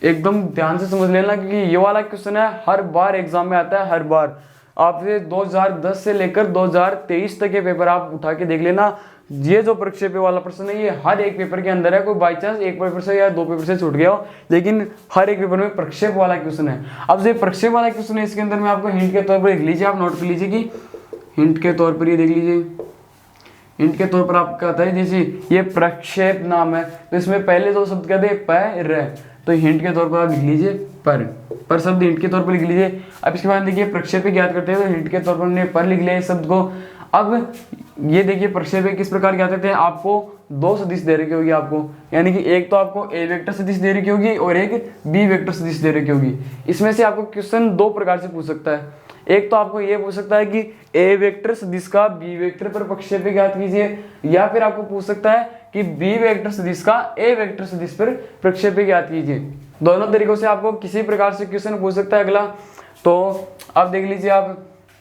एकदम ध्यान से समझ लेना, क्योंकि ये वाला क्वेश्चन है हर बार एग्जाम में आता है, हर बार। आप 2010 से लेकर 2023 तक के पेपर आप उठा के देख लेना, ये जो प्रक्षेप वाला प्रश्न है ये हर एक पेपर के अंदर है। कोई बाई चांस एक पेपर से या 2 पेपर से छूट गया हो, लेकिन हर एक पेपर में प्रक्षेप वाला क्वेश्चन है। अब जो प्रक्षेप वाला क्वेश्चन है इसके अंदर मैं आपको हिंट के तौर पर लिख लीजिए, आप नोट कर लीजिए कि हिंट के तौर पर ये देख लीजिए। हिंट के तौर पर आपका आता है जैसे ये प्रक्षेप नाम है, तो इसमें पहले दो शब्द कहते हैं पर, तो हिंट के तौर पर आप लिख लीजिए पर शब्द हिंट के तौर पर लिख लीजिए। अब इसके बाद देखिए प्रक्षेप ज्ञात करते हैं, तो हिंट के तौर पर हमने पर लिख लिया इस शब्द को। अब ये देखिए प्रक्षेप किस प्रकार ज्ञात करते हैं, आपको 2 सदिश दे रखी होगी आपको, यानी कि एक तो आपको ए वेक्टर सदिश दे रखी होगी और एक बी वेक्टर सदिश दे रखी होगी। इसमें से आपको क्वेश्चन 2 प्रकार से पूछ सकता है। एक तो आपको ये पूछ सकता है कि ए वेक्टर सदिश का बी वेक्टर पर प्रक्षेप ज्ञात कीजिए, या फिर आपको पूछ सकता है कि बी वेक्टर सदिश का ए वेक्टर सदिश पर प्रक्षेप ज्ञात कीजिए। दोनों तरीकों से आपको किसी प्रकार से क्वेश्चन पूछ सकता है अगला। तो आप देख लीजिए आप,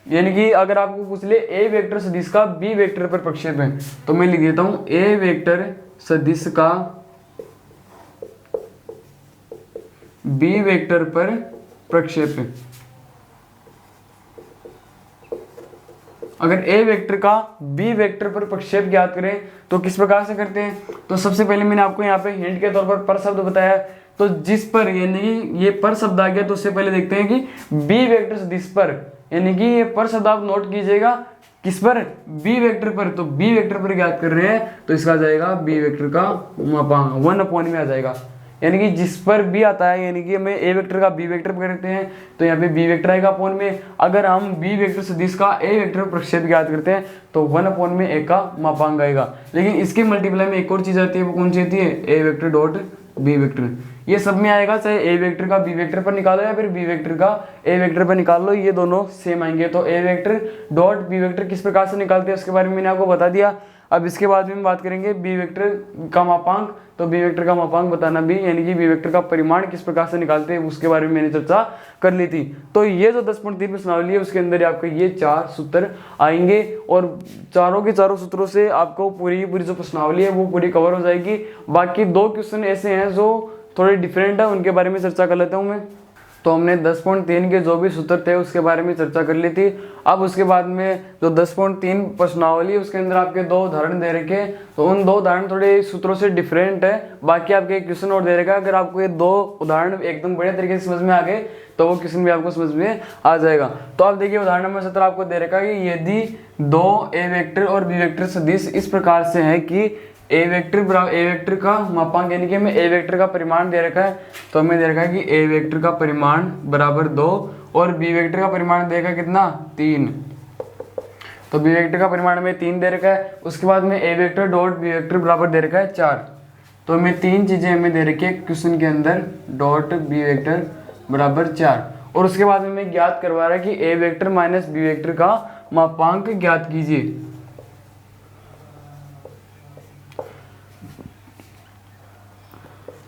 यानी कि अगर आपको पूछ ले ए वेक्टर सदिश का बी वेक्टर पर प्रक्षेप है, तो मैं लिख देता हूं ए वेक्टर सदिश का बी वेक्टर पर प्रक्षेप है। अगर ए वेक्टर का बी वेक्टर पर प्रक्षेप ज्ञात करें तो किस प्रकार से करते हैं, तो सबसे पहले मैंने आपको यहाँ पे हिंट के तौर पर शब्द बताया, तो जिस पर, यानी कि ये पर शब्द आ गया, तो उससे पहले देखते हैं कि बी वेक्टर सदिश पर, यानी कि ये पर शब्द आप नोट कीजिएगा किस पर, बी वेक्टर पर। तो बी वेक्टर पर ज्ञात कर रहे हैं तो इसका आ जाएगा बी वेक्टर का मापांक 1 में आ जाएगा, यानी कि जिस पर बी आता है, यानी कि हमें ए वेक्टर का बी वेक्टर पर करते हैं तो यहाँ पे बी वेक्टर आएगा अपॉन में। अगर हम बी वेक्टर सदिश का ए वेक्टर पर प्रक्षेप ज्ञात करते हैं तो 1 में ए का मापांक आएगा। लेकिन इसके मल्टीप्लाई में एक और चीज आती है, वो कौन सी आती है, ए वेक्टर डॉट बी वेक्टर। ये सब में आएगा, चाहे ए वेक्टर का बी वेक्टर पर निकालो या फिर बी वेक्टर का ए वेक्टर पर निकाल लो, ये दोनों सेम आएंगे। तो ए वेक्टर डॉट बी वेक्टर किस प्रकार से निकालते हैं उसके बारे में मैंने आपको बता दिया। अब इसके बाद में हम बात करेंगे बी वेक्टर का मापांक। तो बी वेक्टर का मापांक बताना भी, यानी कि बी वेक्टर का परिमाण किस प्रकार से निकालते हैं उसके बारे में मैंने चर्चा कर ली थी। तो ये जो 10.3 प्रश्नावली है उसके अंदर आपके ये 4 सूत्र आएंगे और चारों के चारों सूत्रों से आपको पूरी जो प्रश्नावली है वो पूरी कवर हो जाएगी। बाकी 2 क्वेश्चन ऐसे हैं जो थोड़े डिफरेंट है, उनके बारे में चर्चा कर लेता हूँ मैं। तो हमने 10.3 के जो भी सूत्र थे उसके बारे में चर्चा कर ली थी। अब उसके बाद में जो 10.3 प्रश्नावली है उसके अंदर आपके 2 उदाहरण दे रखे, तो उन 2 उदाहरण थोड़े सूत्रों से डिफरेंट है। बाकी आपके एक क्वेश्चन और दे रखा, अगर आपको ये 2 उदाहरण एकदम बढ़िया तरीके से समझ में आ गए तो वो क्वेश्चन भी आपको समझ में आ जाएगा। तो आप देखिए उदाहरण नंबर 17 आपको दे रखा है कि यदि 2 ए वेक्टर और बी वेक्टर सदिश इस प्रकार से है कि ए वेक्टर का मापांक, यानी कि हमें ए वेक्टर का परिमाण दे रखा है, तो हमें दे रखा है कि ए वेक्टर का परिमाण बराबर 2 और बी वेक्टर का परिमाण देगा कितना 3। तो बी वेक्टर का परिमाण हमें 3 दे रखा है। उसके बाद में ए वेक्टर डॉट बी वेक्टर बराबर दे रखा है 4। तो हमें 3 चीजें हमें दे रखी है क्वेश्चन के अंदर, डॉट बी वेक्टर बराबर 4। और उसके बाद में हमें ज्ञात करवा रहा है कि A vector minus B vector का मापांक ज्ञात कीजिए।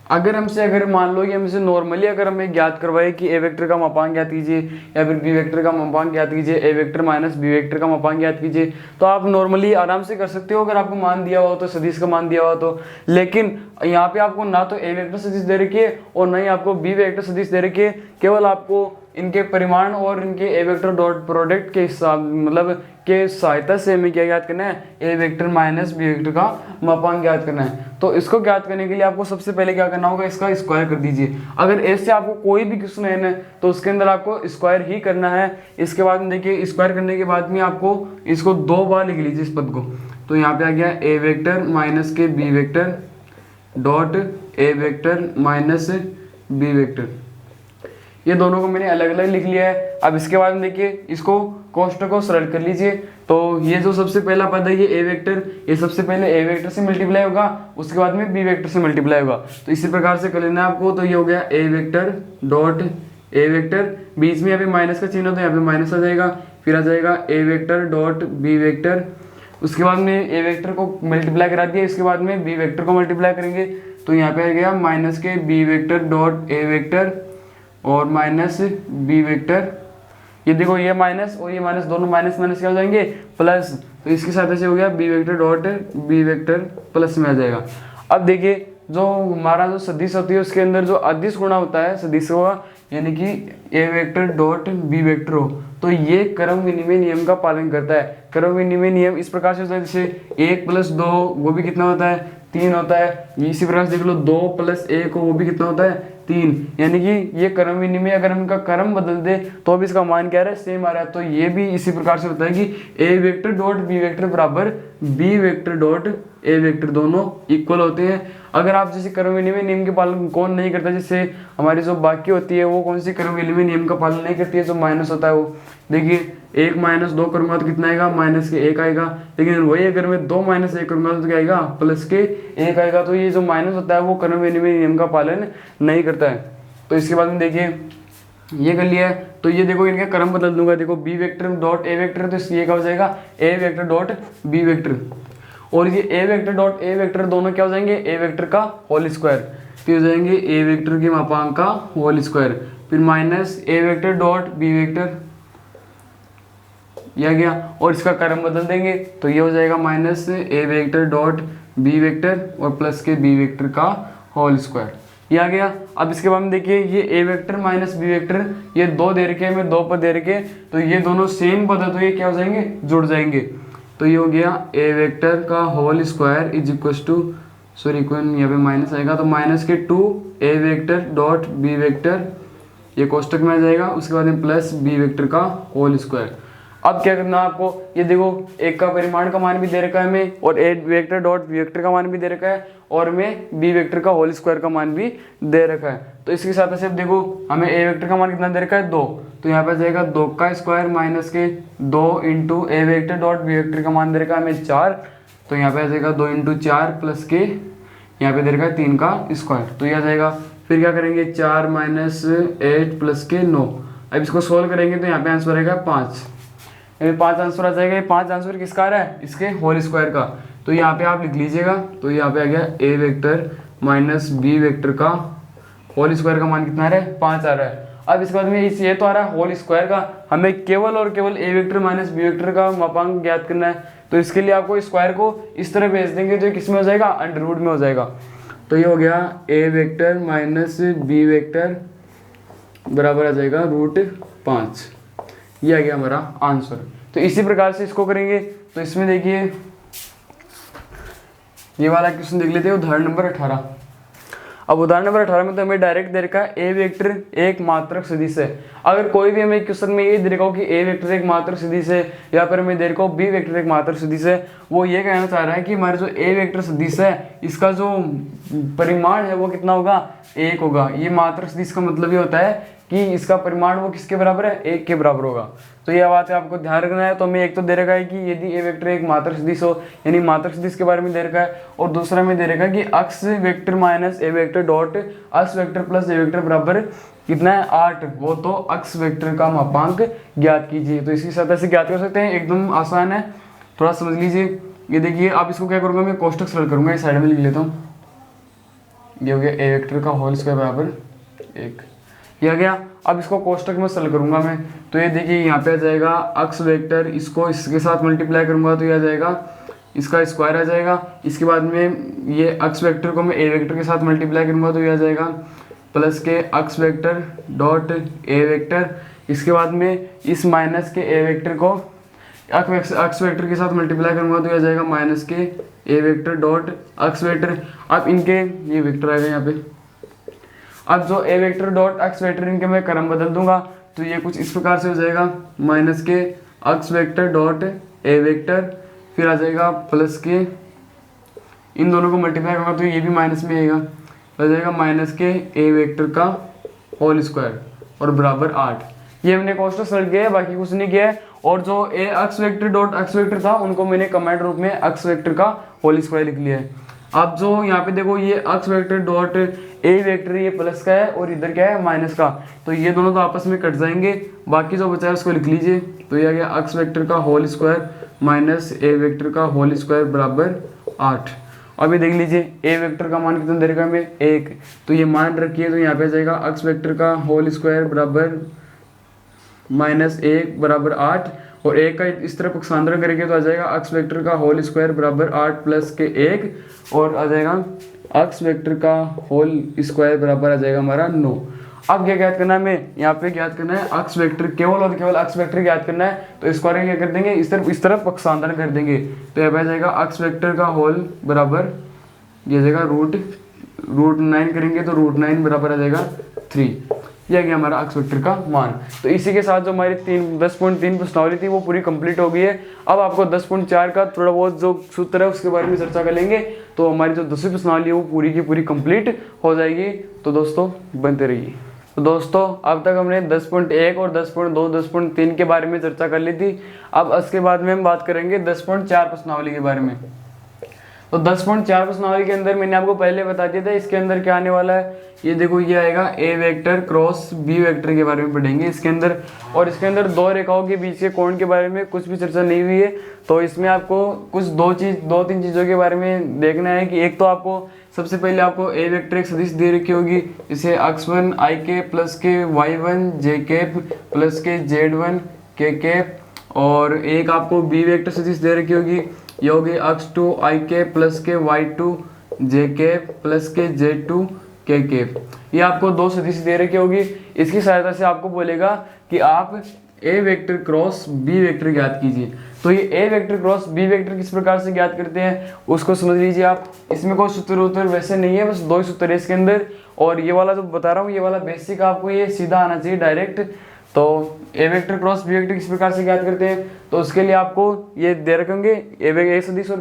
अगर मान लो कि हमसे नॉर्मली अगर हमें ज्ञात करवाए कि ए वेक्टर का मापांक ज्ञात कीजिए या फिर बी वेक्टर का मापांक ज्ञात कीजिए, ए वेक्टर माइनस बी वेक्टर का मापांक ज्ञात कीजिए, तो आप नॉर्मली आराम से कर सकते हो अगर आपको मान दिया हुआ तो, सदिश का मान दिया हुआ तो। लेकिन यहाँ पे आपको ना तो ए वेक्टर सदिश दे रखी है और ना ही आपको बी वेक्टर सदिश दे रखी है, केवल आपको इनके परिमाण और इनके ए वेक्टर डॉट प्रोडक्ट के हिसाब मतलब के सहायता से हमें क्या ज्ञात करना है, ए वेक्टर माइनस बी वेक्टर का मापांक ज्ञात करना है। तो इसको ज्ञात करने के लिए आपको सबसे पहले क्या करना होगा, इसका स्क्वायर कर दीजिए। अगर ऐसे आपको कोई भी क्वेश्चन है तो उसके अंदर आपको स्क्वायर ही करना है। इसके बाद में देखिए स्क्वायर करने के बाद में आपको इसको 2 बार लिख लीजिए इस पद को। तो यहाँ पे आ गया ए वेक्टर माइनस के B vector dot A vector minus B vector, ये दोनों को मैंने अलग अलग लिख लिया है। अब इसके बाद में देखिए इसको कोष्टक को सरल कर लीजिए। तो ये जो सबसे पहला पद है ये ए वेक्टर, ये सबसे पहले ए वेक्टर से मल्टीप्लाई होगा, उसके बाद में बी वेक्टर से मल्टीप्लाई होगा। तो इसी प्रकार से कर लेना है आपको। तो ये हो गया A vector dot A vector, बीच में यहाँ पे माइनस का चिन्ह तो यहाँ पे माइनस आ जाएगा, फिर आ जाएगा A vector dot B vector, उसके बाद में ए वेक्टर को मल्टीप्लाई करा दिया, इसके बाद में बी वेक्टर को मल्टीप्लाई करेंगे। तो यहाँ पे आ गया माइनस के B vector dot A vector और माइनस बी वेक्टर। ये देखो ये माइनस और ये माइनस दोनों माइनस माइनस क्या हो जाएंगे, प्लस। तो इसके साथ ऐसे हो गया B vector dot B vector plus में आ जाएगा। अब देखिए जो हमारा जो सदिश होती है उसके अंदर जो अदिश गुणा होता है सदिश का, यानी कि A vector dot B vector हो, तो ये क्रम विनिमय नियम का पालन करता है। क्रम विनिमय नियम इस प्रकार से होता है, जैसे 1 + 2 वो भी कितना होता है, 3 होता है। इसी प्रकार से देख लो 2 + 1 वो भी कितना होता है, 3। यानी कि ये क्रम विनिमय अगर हम इनका क्रम बदल दे तो भी इसका मान क्या आ रहा है, सेम आ रहा है। तो ये भी इसी प्रकार से होता है कि A vector dot B vector बराबर B vector dot A vector, दोनों इक्वल होते हैं। अगर आप जैसे क्रम विनिमय नियम के पालन कौन नहीं करता, जैसे हमारी जो बाकी होती है वो कौन सी क्रम विनिमय नियम का पालन नहीं करती है, जो माइनस होता है वो। देखिए 1 - 2 करूंगा तो कितना आएगा, -1 आएगा। लेकिन वही अगर मैं 2 - 1 करूंगा तो क्या आएगा, +1 आएगा। तो ये जो माइनस होता है वो क्रम विनिमय नियम का पालन नहीं करता है। तो इसके बाद में देखिए ये कर लिया है। तो ये देखो इनका क्रम बदल दूंगा, देखो B vector dot A vector, तो ये क्या हो जाएगा, A vector dot B vector, और ये A vector dot A vector दोनों क्या हो जाएंगे, ए वेक्टर का होल स्क्वायर, फिर हो जाएंगे ए वेक्टर के मापांक का होल स्क्वायर, फिर minus A vector dot B vector, यह गया। और इसका क्रम बदल देंगे तो ये हो जाएगा minus A vector dot B vector और प्लस के बी वेक्टर का होल स्क्वायर, ये आ गया। अब इसके बाद में देखिए ये A vector minus B vector, ये 2 दे रखे हैं, 2 पद दे रखे, तो ये दोनों सेम पद है तो ये क्या हो जाएंगे, जुड़ जाएंगे। तो ये हो गया ए वेक्टर का whole square is equal to, sorry यहाँ पे माइनस आएगा, तो माइनस के 2 A vector dot B vector, ये कोष्टक में आ जाएगा, उसके बाद में प्लस बी वेक्टर का होल स्क्वायर। अब क्या करना है आपको, ये देखो एक का परिमाण का मान भी दे रखा है हमें, और ए वेक्टर डॉट बी वेक्टर का मान भी दे रखा है, और हमें बी वेक्टर का होल स्क्वायर का मान भी दे रखा है। तो इसके साथ से देखो हमें ए वेक्टर का मान कितना दे रखा है, 2, तो यहाँ पे जाएगा 2 का स्क्वायर माइनस के 2 इंटू ए वेक्टर डॉट बी वेक्टर का मान दे रखा है हमें 4, तो यहाँ पे आ जाएगा 2 इंटू 4 प्लस के यहाँ पे दे रखा है 3 का स्क्वायर, तो ये आ जाएगा। फिर क्या करेंगे 4 - 8 प्लस के 9, अब इसको सोल्व करेंगे तो यहाँ पे आंसर आएगा 5, 5 आंसर आ जाएगा। 5 आंसर किसका आ रहा है, इसके होल स्क्वायर का। तो यहाँ पे आप लिख लीजिएगा, तो यहाँ पे आ गया A vector minus B vector का होल स्क्वायर का मान कितना आ रहा है, 5 आ रहा है। अब इसके बाद में ये तो आ रहा है होल स्क्वायर का, हमें केवल और केवल ए वेक्टर माइनस बी वेक्टर का मापांक ज्ञात करना है। तो इसके लिए आपको स्क्वायर को इस तरह भेज देंगे तो किस में हो जाएगा, अंडर रूट में हो जाएगा। तो ये हो गया A vector minus B vector बराबर आ जाएगा √5, ये आ गया हमारा आंसर। तो इसी प्रकार से इसको करेंगे। तो इसमें देखिए ये वाला क्वेश्चन देख लेते हैं, उदाहरण नंबर 18। अब उदाहरण नंबर 18 में तो हमें डायरेक्ट दे रखा है ए वेक्टर एक मात्रक सदिश है। अगर कोई भी हमें क्वेश्चन में ये दे रखा हो कि ए वेक्टर एक मात्रक सदिश है, या फिर हमें दे रखा हो बी वेक्टर एक मात्रक सदिश है, वो ये कहना चाह रहा है कि हमारे जो ए वेक्टर सदिश है इसका जो परिमाण है वो कितना होगा, 1 होगा। ये मात्रक सदिश का मतलब ये होता है कि इसका परिमाण वो किसके बराबर है, 1 के बराबर होगा। तो यह बात है आपको ध्यान रखना है। तो हमें एक तो दे रखा है कि यदि ए वेक्टर एक मात्रक सदिश हो, यानी मात्रक सदिश के बारे में दे रखा है, और दूसरा में दे रखा है कि अक्ष vector minus A vector dot अक्ष वेक्टर प्लस ए वेक्टर बराबर कितना है, 8, वो तो अक्ष वेक्टर का मापांक ज्ञात कीजिए। तो इसकी सहायता से ज्ञात कर सकते हैं, एकदम आसान है, थोड़ा समझ लीजिए। ये देखिए आप इसको क्या करूँगा, मैं कोष्टक सरल करूँगा, इस साइड में लिख लेता हूँ, ये हो गया ए वेक्टर का होल स्क्वायर बराबर 1, ये आ गया। अब इसको कोष्टक में सॉल्व करूंगा मैं, तो ये देखिए यहाँ पे आ जाएगा अक्स वेक्टर, इसको इसके साथ मल्टीप्लाई करूंगा तो ये आ जाएगा इसका स्क्वायर आ जाएगा। इसके बाद में ये अक्स वेक्टर को मैं ए वेक्टर के साथ मल्टीप्लाई करूंगा तो ये आ जाएगा प्लस के अक्स वेक्टर डॉट ए वेक्टर। इसके बाद में इस माइनस के ए वेक्टर को अक्स वेक्टर के साथ मल्टीप्लाई करूंगा तो ये आ जाएगा माइनस के ए वेक्टर डॉट अक्स वेक्टर। अब इनके ये वेक्टर आएगा यहाँ पे। अब जो ए वेक्टर डॉट अक्स वेक्टर इनके मैं क्रम बदल दूंगा तो ये कुछ इस प्रकार से हो जाएगा, माइनस के अक्स वेक्टर डॉट ए वेक्टर, फिर आ जाएगा प्लस के, इन दोनों को मल्टीप्लाई करूंगा तो ये भी माइनस में आएगा, आ जाएगा माइनस के ए वेक्टर का होल स्क्वायर और बराबर 8। ये हमने कोष्टक सॉल्व किया है, बाकी कुछ नहीं किया है। और जो ए अक्स वेक्टर डॉट अक्स वेक्टर था उनको मैंने कमेंट रूप में अक्स वेक्टर का होल स्क्वायर लिख लिया है। अब जो यहाँ पे देखो ये अक्स वेक्टर डॉट ए वेक्टर ये प्लस का है और इधर क्या है माइनस का, तो ये दोनों तो आपस में कट जाएंगे, बाकी जो बचा है उसको लिख लीजिए। तो ये आ गया अक्स वेक्टर का whole square minus A vector का होल स्क्वायर बराबर 8। अभी देख लीजिए ए वेक्टर का मान कितना दे रखा है हमें 1, तो ये मान रखिए तो यहाँ पे आ जाएगा अक्स वेक्टर का होल स्क्वायर बराबर माइनस 1 बराबर 8, और 1 का इस तरफ पक्षांतरण करेंगे तो आ जाएगा अक्स वेक्टर का होल स्क्वायर बराबर 8 प्लस के 1, और आ जाएगा अक्स वेक्टर का होल स्क्वायर बराबर आ जाएगा हमारा 9। अब क्या ज्ञात करना है हमें, यहाँ पे ज्ञात करना है अक्स वेक्टर, केवल और केवल अक्स वेक्टर ज्ञात करना है। तो इसको क्या कर देंगे, इस तरफ पक्षांतरण कर देंगे, तो यहाँ पे आ जाएगा अक्स वेक्टर का होल बराबर ये जाएगा रूट 9 करेंगे तो रूट 9 बराबर आ जाएगा 3। यह गया हमारा अक्स वेक्टर का मान। तो इसी के साथ जो हमारी 10.3 प्रश्नावली थी वो पूरी कंप्लीट हो गई है। अब आपको 10.4 का थोड़ा बहुत जो सूत्र है उसके बारे में चर्चा कर लेंगे, तो हमारी जो 10वीं प्रश्नावली है वो पूरी की पूरी कंप्लीट हो जाएगी। तो दोस्तों बनते रहिए। तो दोस्तों अब तक हमने 10.1 और 10.2 10.3 के बारे में चर्चा कर ली थी। अब इसके बाद में हम बात करेंगे 10.4 प्रश्नावली के बारे में। तो 10.4 प्रश्नावली के अंदर मैंने आपको पहले बता दिया था इसके अंदर क्या आने वाला है। ये देखो ये आएगा ए वेक्टर क्रॉस बी वेक्टर के बारे में पढ़ेंगे इसके अंदर, और इसके अंदर दो रेखाओं के बीच के कोण के बारे में कुछ भी चर्चा नहीं हुई है। तो इसमें आपको कुछ दो तीन चीज़ों के बारे में देखना है कि एक तो आपको सबसे पहले आपको ए वेक्टर एक सदिश दे रखी होगी, इसे x1 i के प्लस के y1 j कैप प्लस के z1 k कैप, और एक आपको बी वेक्टर सदिश दे रखी होगी, ये होगी x2 i के प्लस के y2 j कैप प्लस के z2 k कैप। ये आपको दो सदिश दे रखी होगी। इसकी सहायता से आपको बोलेगा कि आप ए वेक्टर क्रॉस बी वेक्टर ज्ञात कीजिए। तो ये A vector cross B vector किस प्रकार से ज्ञात करते हैं उसको समझ लीजिए आप। इसमें कोई सूत्र उत्तर वैसे नहीं है, बस दो ही सूत्र है इसके अंदर, और ये वाला जो बता रहा हूँ ये वाला बेसिक आपको ये सीधा आना चाहिए डायरेक्ट। तो ए वेक्टर क्रॉस बी वेक्टर किस प्रकार से ज्ञात करते हैं, तो उसके लिए आपको ये दे रखे होंगे ए सदिश और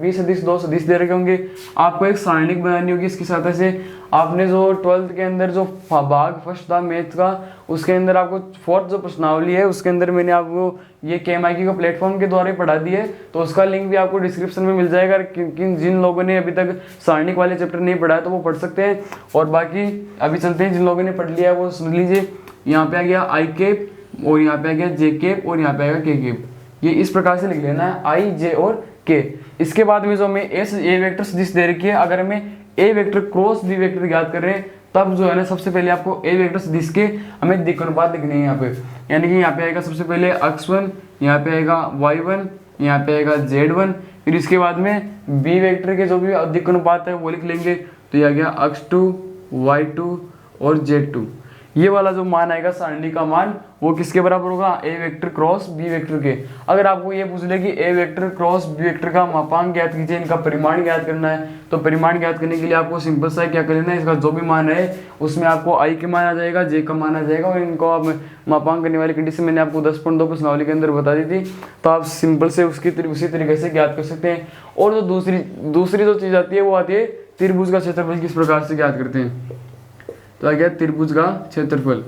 बी सदिश दो सदिश दे रखे होंगे। आपको एक सारणिक बनानी होगी। इसकी सहायता से आपने जो 12th के अंदर जो भाग फर्स्ट था मैथ का, उसके अंदर आपको 4th जो प्रश्नावली है उसके अंदर मैंने आपको ये KMIQ को प्लेटफॉर्म के द्वारा पढ़ा दी है, तो उसका लिंक भी आपको डिस्क्रिप्शन में मिल जाएगा। जिन लोगों ने अभी तक सारणिक वाले चैप्टर नहीं पढ़ा है तो वो पढ़ सकते हैं, और बाकी अभी चलते हैं जिन लोगों ने पढ़ लिया है वो सुन लीजिए। यहाँ पे आ गया आई कैप, और यहाँ पे आ गया जे कैप, और यहाँ पे आएगा के कैप। ये इस प्रकार से लिख लेना है आई जे और के। इसके बाद में जो हमें ए वेक्टर सदिश दे रखी है, अगर हमें ए वेक्टर क्रॉस बी वेक्टर ज्ञात कर रहे हैं तब जो है ना सबसे पहले आपको ए वेक्टर सदिश के हमें दिक् अनुपात लिखने हैं यहाँ पे। यानी कि यहाँ पे आएगा सबसे पहले x1, यहाँ पे आएगा y1, यहाँ पे आएगा z1, फिर इसके बाद में बी वेक्टर के जो भी दिक् अनुपात है वो लिख लेंगे। तो ये आ गया x2, y2 और z2। ये वाला जो मान आएगा सारणी का मान वो किसके बराबर होगा, ए वेक्टर क्रॉस बी वेक्टर के। अगर आपको ये पूछ ले कि A vector cross B vector का मापांक ज्ञात कीजिए, इनका परिमाण ज्ञात करना है, तो परिमाण ज्ञात करने के लिए आपको सिंपल सा क्या कर लेना है, इसका जो भी मान है उसमें आपको आई के मान आ जाएगा, जे का मान आ जाएगा, और इनको आप मापांक करने वाली कंडीशन मैंने आपको 10.2 प्रश्नावली के अंदर बता दी थी। तो आप सिंपल से उसी तरीके से ज्ञात कर सकते हैं। और जो दूसरी जो चीज़ आती है वो आती है त्रिभुज का क्षेत्रफल किस प्रकार से ज्ञात करते हैं। तो आ गया त्रिभुज का क्षेत्रफल।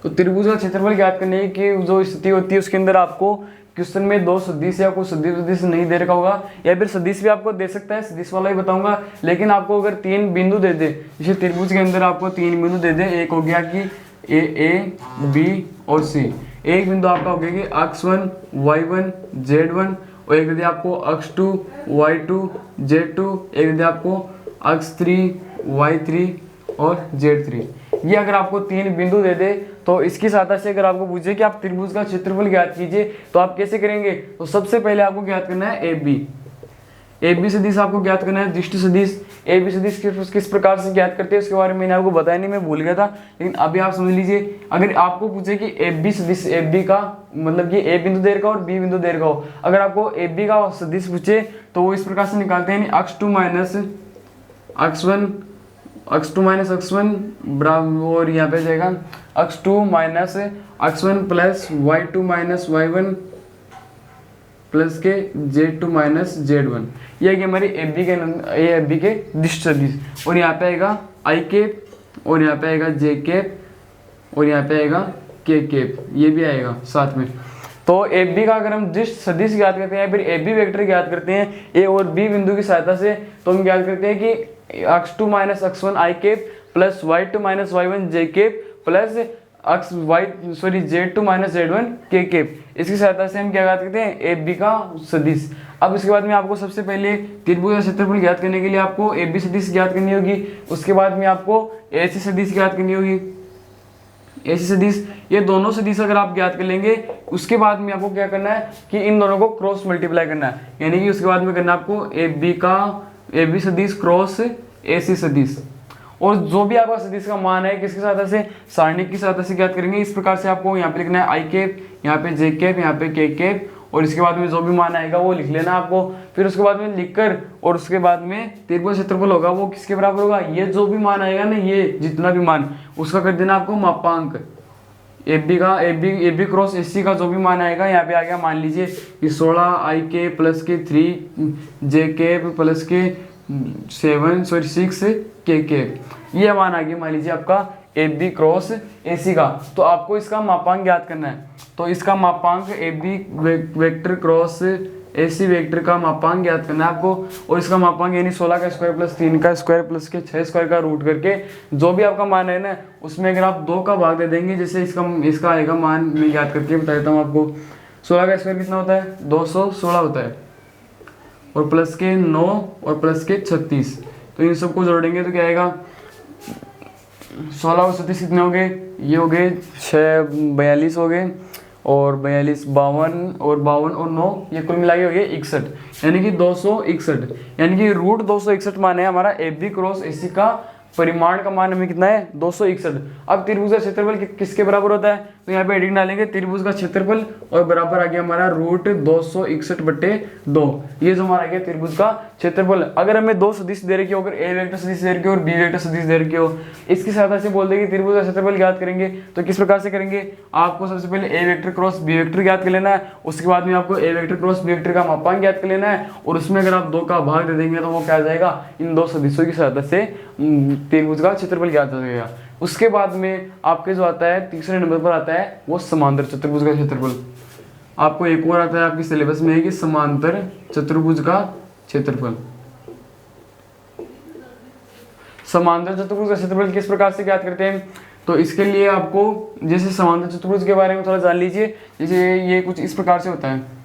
तो त्रिभुज का क्षेत्रफल ज्ञात करने की जो स्थिति होती है उसके अंदर आपको क्वेश्चन में दो सदिश या कोई सदिश नहीं दे रखा होगा, या फिर सदिश भी आपको दे सकता है, सदिश वाला ही बताऊंगा। लेकिन आपको अगर 3 बिंदु दे दे, जैसे त्रिभुज के अंदर आपको 3 बिंदु दे दे, एक हो गया कि ए बी और सी। एक बिंदु आपका हो गया कि x1 y1 z1, और एक दे दिया आपको x2 y2 z2, एक दे दिया आपको x3 y3 और z3। ये अगर आपको 3 बिंदु दे दे तो इसकी सहायता से अगर आपको पूछे कि आप त्रिभुज का क्षेत्रफल ज्ञात कीजिए तो आप कैसे करेंगे? तो सबसे पहले आपको ज्ञात करना है ए बी सदिश आपको ज्ञात करना है। दृष्टि सदिश ए बी सदिश किस प्रकार से ज्ञात करते हैं उसके बारे में मैंने आपको बताया नहीं, मैं भूल गया था, लेकिन अभी आप समझ लीजिए। अगर आपको पूछे कि ए बी सदिश, ए बी का मतलब कि ए बिंदु दे रखा हो और बी बिंदु दे रखा हो, अगर आपको ए बी का सदिश पूछे तो वो इस प्रकार से निकालते हैं x2 माइनस x1 बराबर, और यहाँ पे जाएगा x2 minus x1 plus y2 minus y1 plus के z2 माइनस z1। ये है हमारी ए बी के दृष्टि सदिश। और यहाँ पे आएगा आई कैप और यहाँ पे आएगा जे कैप और यहाँ पे आएगा के कैप, ये भी आएगा साथ में। तो ए बी का अगर हम दृष्टि सदिश ज्ञात करते हैं फिर ए बी वेक्टर ज्ञात करते हैं ए और बी बिंदु की सहायता से, तो हम ज्ञात करते हैं कि x2 minus x1 I cap plus y2 minus y1 J cap plus z2 minus z1 K cap. इसकी सहायता से हम क्या ज्ञात करते हैं? ए बी का सदिश। अब इसके बाद में आपको सबसे पहले त्रिभुज का क्षेत्रफल ज्ञात करने के लिए आपको ए बी सदिश ज्ञात करनी होगी। उसके बाद में आपको ए सी सदिश ज्ञात करनी होगी। ए सी सदिश, ये दोनों सदिश अगर आप ज्ञात कर लेंगे उसके बाद में आपको क्या करना है कि इन दोनों को क्रॉस मल्टीप्लाई करना है, यानी कि उसके बाद में करना है आपको ए बी सदिश क्रॉस ए सी सदिश। और जो भी आपका सदिश का मान है किसकी सहायता से? सारणिक की सहायता से ज्ञात करेंगे। इस प्रकार से आपको यहाँ पे लिखना है आई कैप, यहाँ पे जे कैप, यहाँ पे के कैप, और इसके बाद में जो भी मान आएगा वो लिख लेना आपको। फिर उसके बाद में लिखकर और उसके बाद में त्रिभुज क्षेत्रफल होगा वो किसके बराबर होगा? ये जो भी मान आएगा ना, ये जितना भी मान उसका कर देना आपको मापांक। ए बी क्रॉस ए सी का जो भी मान आएगा यहाँ पे आ गया, मान लीजिए कि 16 आई के प्लस के 3 जे के प्लस के 6 के ये मान आ गया मान लीजिए आपका ए बी क्रॉस ए सी का। तो आपको इसका मापांक ज्ञात करना है। तो इसका मापांक A B vector cross A C vector का मापांक ज्ञात करना है आपको। और इसका मापांक यानी 16 का स्क्वायर प्लस 3 का स्क्वायर प्लस के 6 स्क्वायर का रूट करके जो भी आपका मान है ना उसमें अगर आप 2 का भाग दे देंगे, जैसे इसका आएगा मान मैं याद करके बता देता हूँ आपको। 16 का स्क्वायर कितना होता है? 216 होता है, और प्लस के 9 और प्लस के 36, तो इन सबको जोड़ेंगे तो क्या आएगा? 16 और 36 कितने हो गए? ये हो गए 6 42 हो गए, और 42 52 और 52 और 9 ये कुल मिला के हो गए 61, यानी कि 261, यानी कि रूट 261 मान है हमारा ए बी क्रॉस ए सी का। परिमाण का मान हमें कितना है? 261। अब त्रिभुज का क्षेत्रफल किसके बराबर होता है? तो यहाँ पे हेडिंग डालेंगे त्रिभुज का क्षेत्रफल और बराबर आ गया हमारा रूट 261/2। ये जो हमारा आ गया त्रिभुज का क्षेत्रफल। अगर हमें 2 सदिश दे रखी हो, अगर ए वेक्टर सदिश दे रखी हो और बी वेक्टर सदिश दे रखी हो, इसकी सहायता से बोल देंगे त्रिभुज का क्षेत्रफल ज्ञात करेंगे। तो किस प्रकार से करेंगे? आपको सबसे पहले ए वेक्टर क्रॉस बी वेक्टर ज्ञात कर लेना है, उसके बाद में आपको ए वेक्टर क्रॉस बी वेक्टर का मापांक ज्ञात कर लेना है, और उसमें अगर आप 2 का भाग दे देंगे तो वो क्या आ जाएगा? इन 2 सदिशों की सहायता से त्रिभुज का क्षेत्रफल ज्ञात हो जाएगा। उसके बाद में आपके जो आता है तीसरे नंबर पर आता है वो समांतर चतुर्भुज का क्षेत्रफल। आपको एक और आता है आपकी सिलेबस में है कि समांतर चतुर्भुज का क्षेत्रफल। समांतर चतुर्भुज का क्षेत्रफल किस प्रकार से ज्ञात करते हैं? तो इसके लिए आपको जैसे समांतर चतुर्भुज के बारे में थोड़ा जान लीजिए। जैसे ये कुछ इस प्रकार से होता है,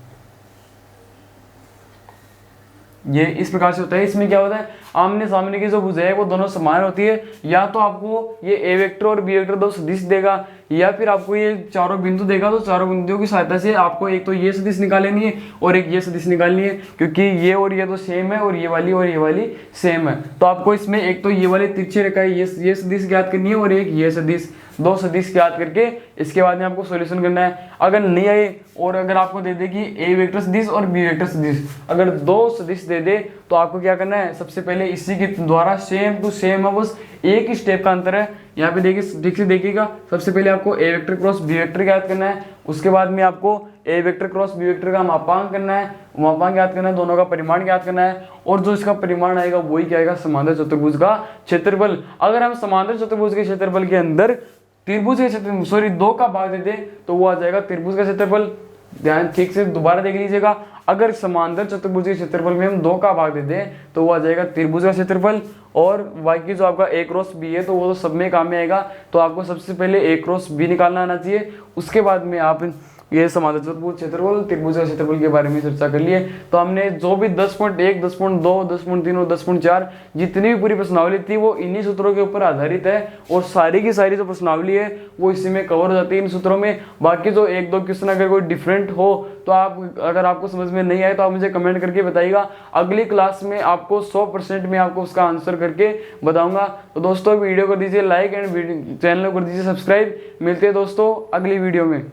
ये इस प्रकार से होता है। इसमें क्या होता है? आमने सामने की जो भुजा है वो दोनों समान होती है। या तो आपको ये ए वेक्टर और बी वेक्टर 2 सदिश देगा, या फिर आपको ये चारों बिंदु देगा। तो चारों बिंदुओं की सहायता से आपको एक तो ये सदिश निकालनी है और एक ये सदिश निकालनी है, क्योंकि ये और ये तो सेम है और ये वाली सेम है। तो आपको इसमें एक तो ये वाले तिरछे रेखा है ये सदिश ज्ञात करनी है और एक ये सदिश, 2 सदिश ज्ञात करके इसके बाद में आपको सॉल्यूशन करना है। अगर नहीं आए और अगर आपको दे दे कि ए वेक्टर सदिश और बी वेक्टर सदिश, अगर 2 सदिश दे दे तो आपको क्या करना है? सबसे पहले इसी के द्वारा सेम टू सेम है, बस एक ही स्टेप का अंतर है। यहाँ पे देखिए ठीक से देखिएगा। सबसे पहले आपको ए वेक्टर क्रॉस बी वेक्टर ज्ञात करना है, उसके बाद में आपको ए वेक्टर क्रॉस बी वेक्टर का मापांक करना है, मापांक ज्ञात करना है, दोनों का परिमाण ज्ञात करना है, और जो इसका परिमाण आएगा वही क्या आएगा? समांतर चतुर्भुज का क्षेत्रफल। अगर हम समांतर चतुर्भुज के क्षेत्रफल के अंदर त्रिभुज के क्षेत्र 2 का भाग दे दे तो वो आ जाएगा त्रिभुज का क्षेत्रफल। ध्यान ठीक से दोबारा देख लीजिएगा। अगर समांतर चतुर्भुज के क्षेत्रफल में हम 2 का भाग दे दें तो वो आ जाएगा त्रिभुज का क्षेत्रफल। और बाकी जो आपका ए क्रॉस बी है तो वो तो सब में काम में आएगा। तो आपको सबसे पहले ए क्रॉस बी निकालना आना चाहिए, उसके बाद में आप ये समांतर चतुर्भुज क्षेत्रफल, त्रिभुज का क्षेत्रफल के बारे में चर्चा कर लिए। तो हमने जो भी 10.1, 10.2, 10.3 और 10.4 जितनी भी पूरी प्रश्नावली थी वो इन्हीं सूत्रों के ऊपर आधारित है और सारी की सारी जो प्रश्नावली है वो इसी में कवर हो जाती है इन सूत्रों में। बाकी जो एक दो क्वेश्चन अगर कोई डिफरेंट हो तो आप, अगर आपको समझ में नहीं आए तो आप मुझे कमेंट करके बताइएगा। अगली क्लास में आपको 100% में आपको उसका आंसर करके बताऊंगा। तो दोस्तों वीडियो को दीजिए लाइक एंड चैनल को कर दीजिए सब्सक्राइब। मिलते हैं दोस्तों अगली वीडियो में।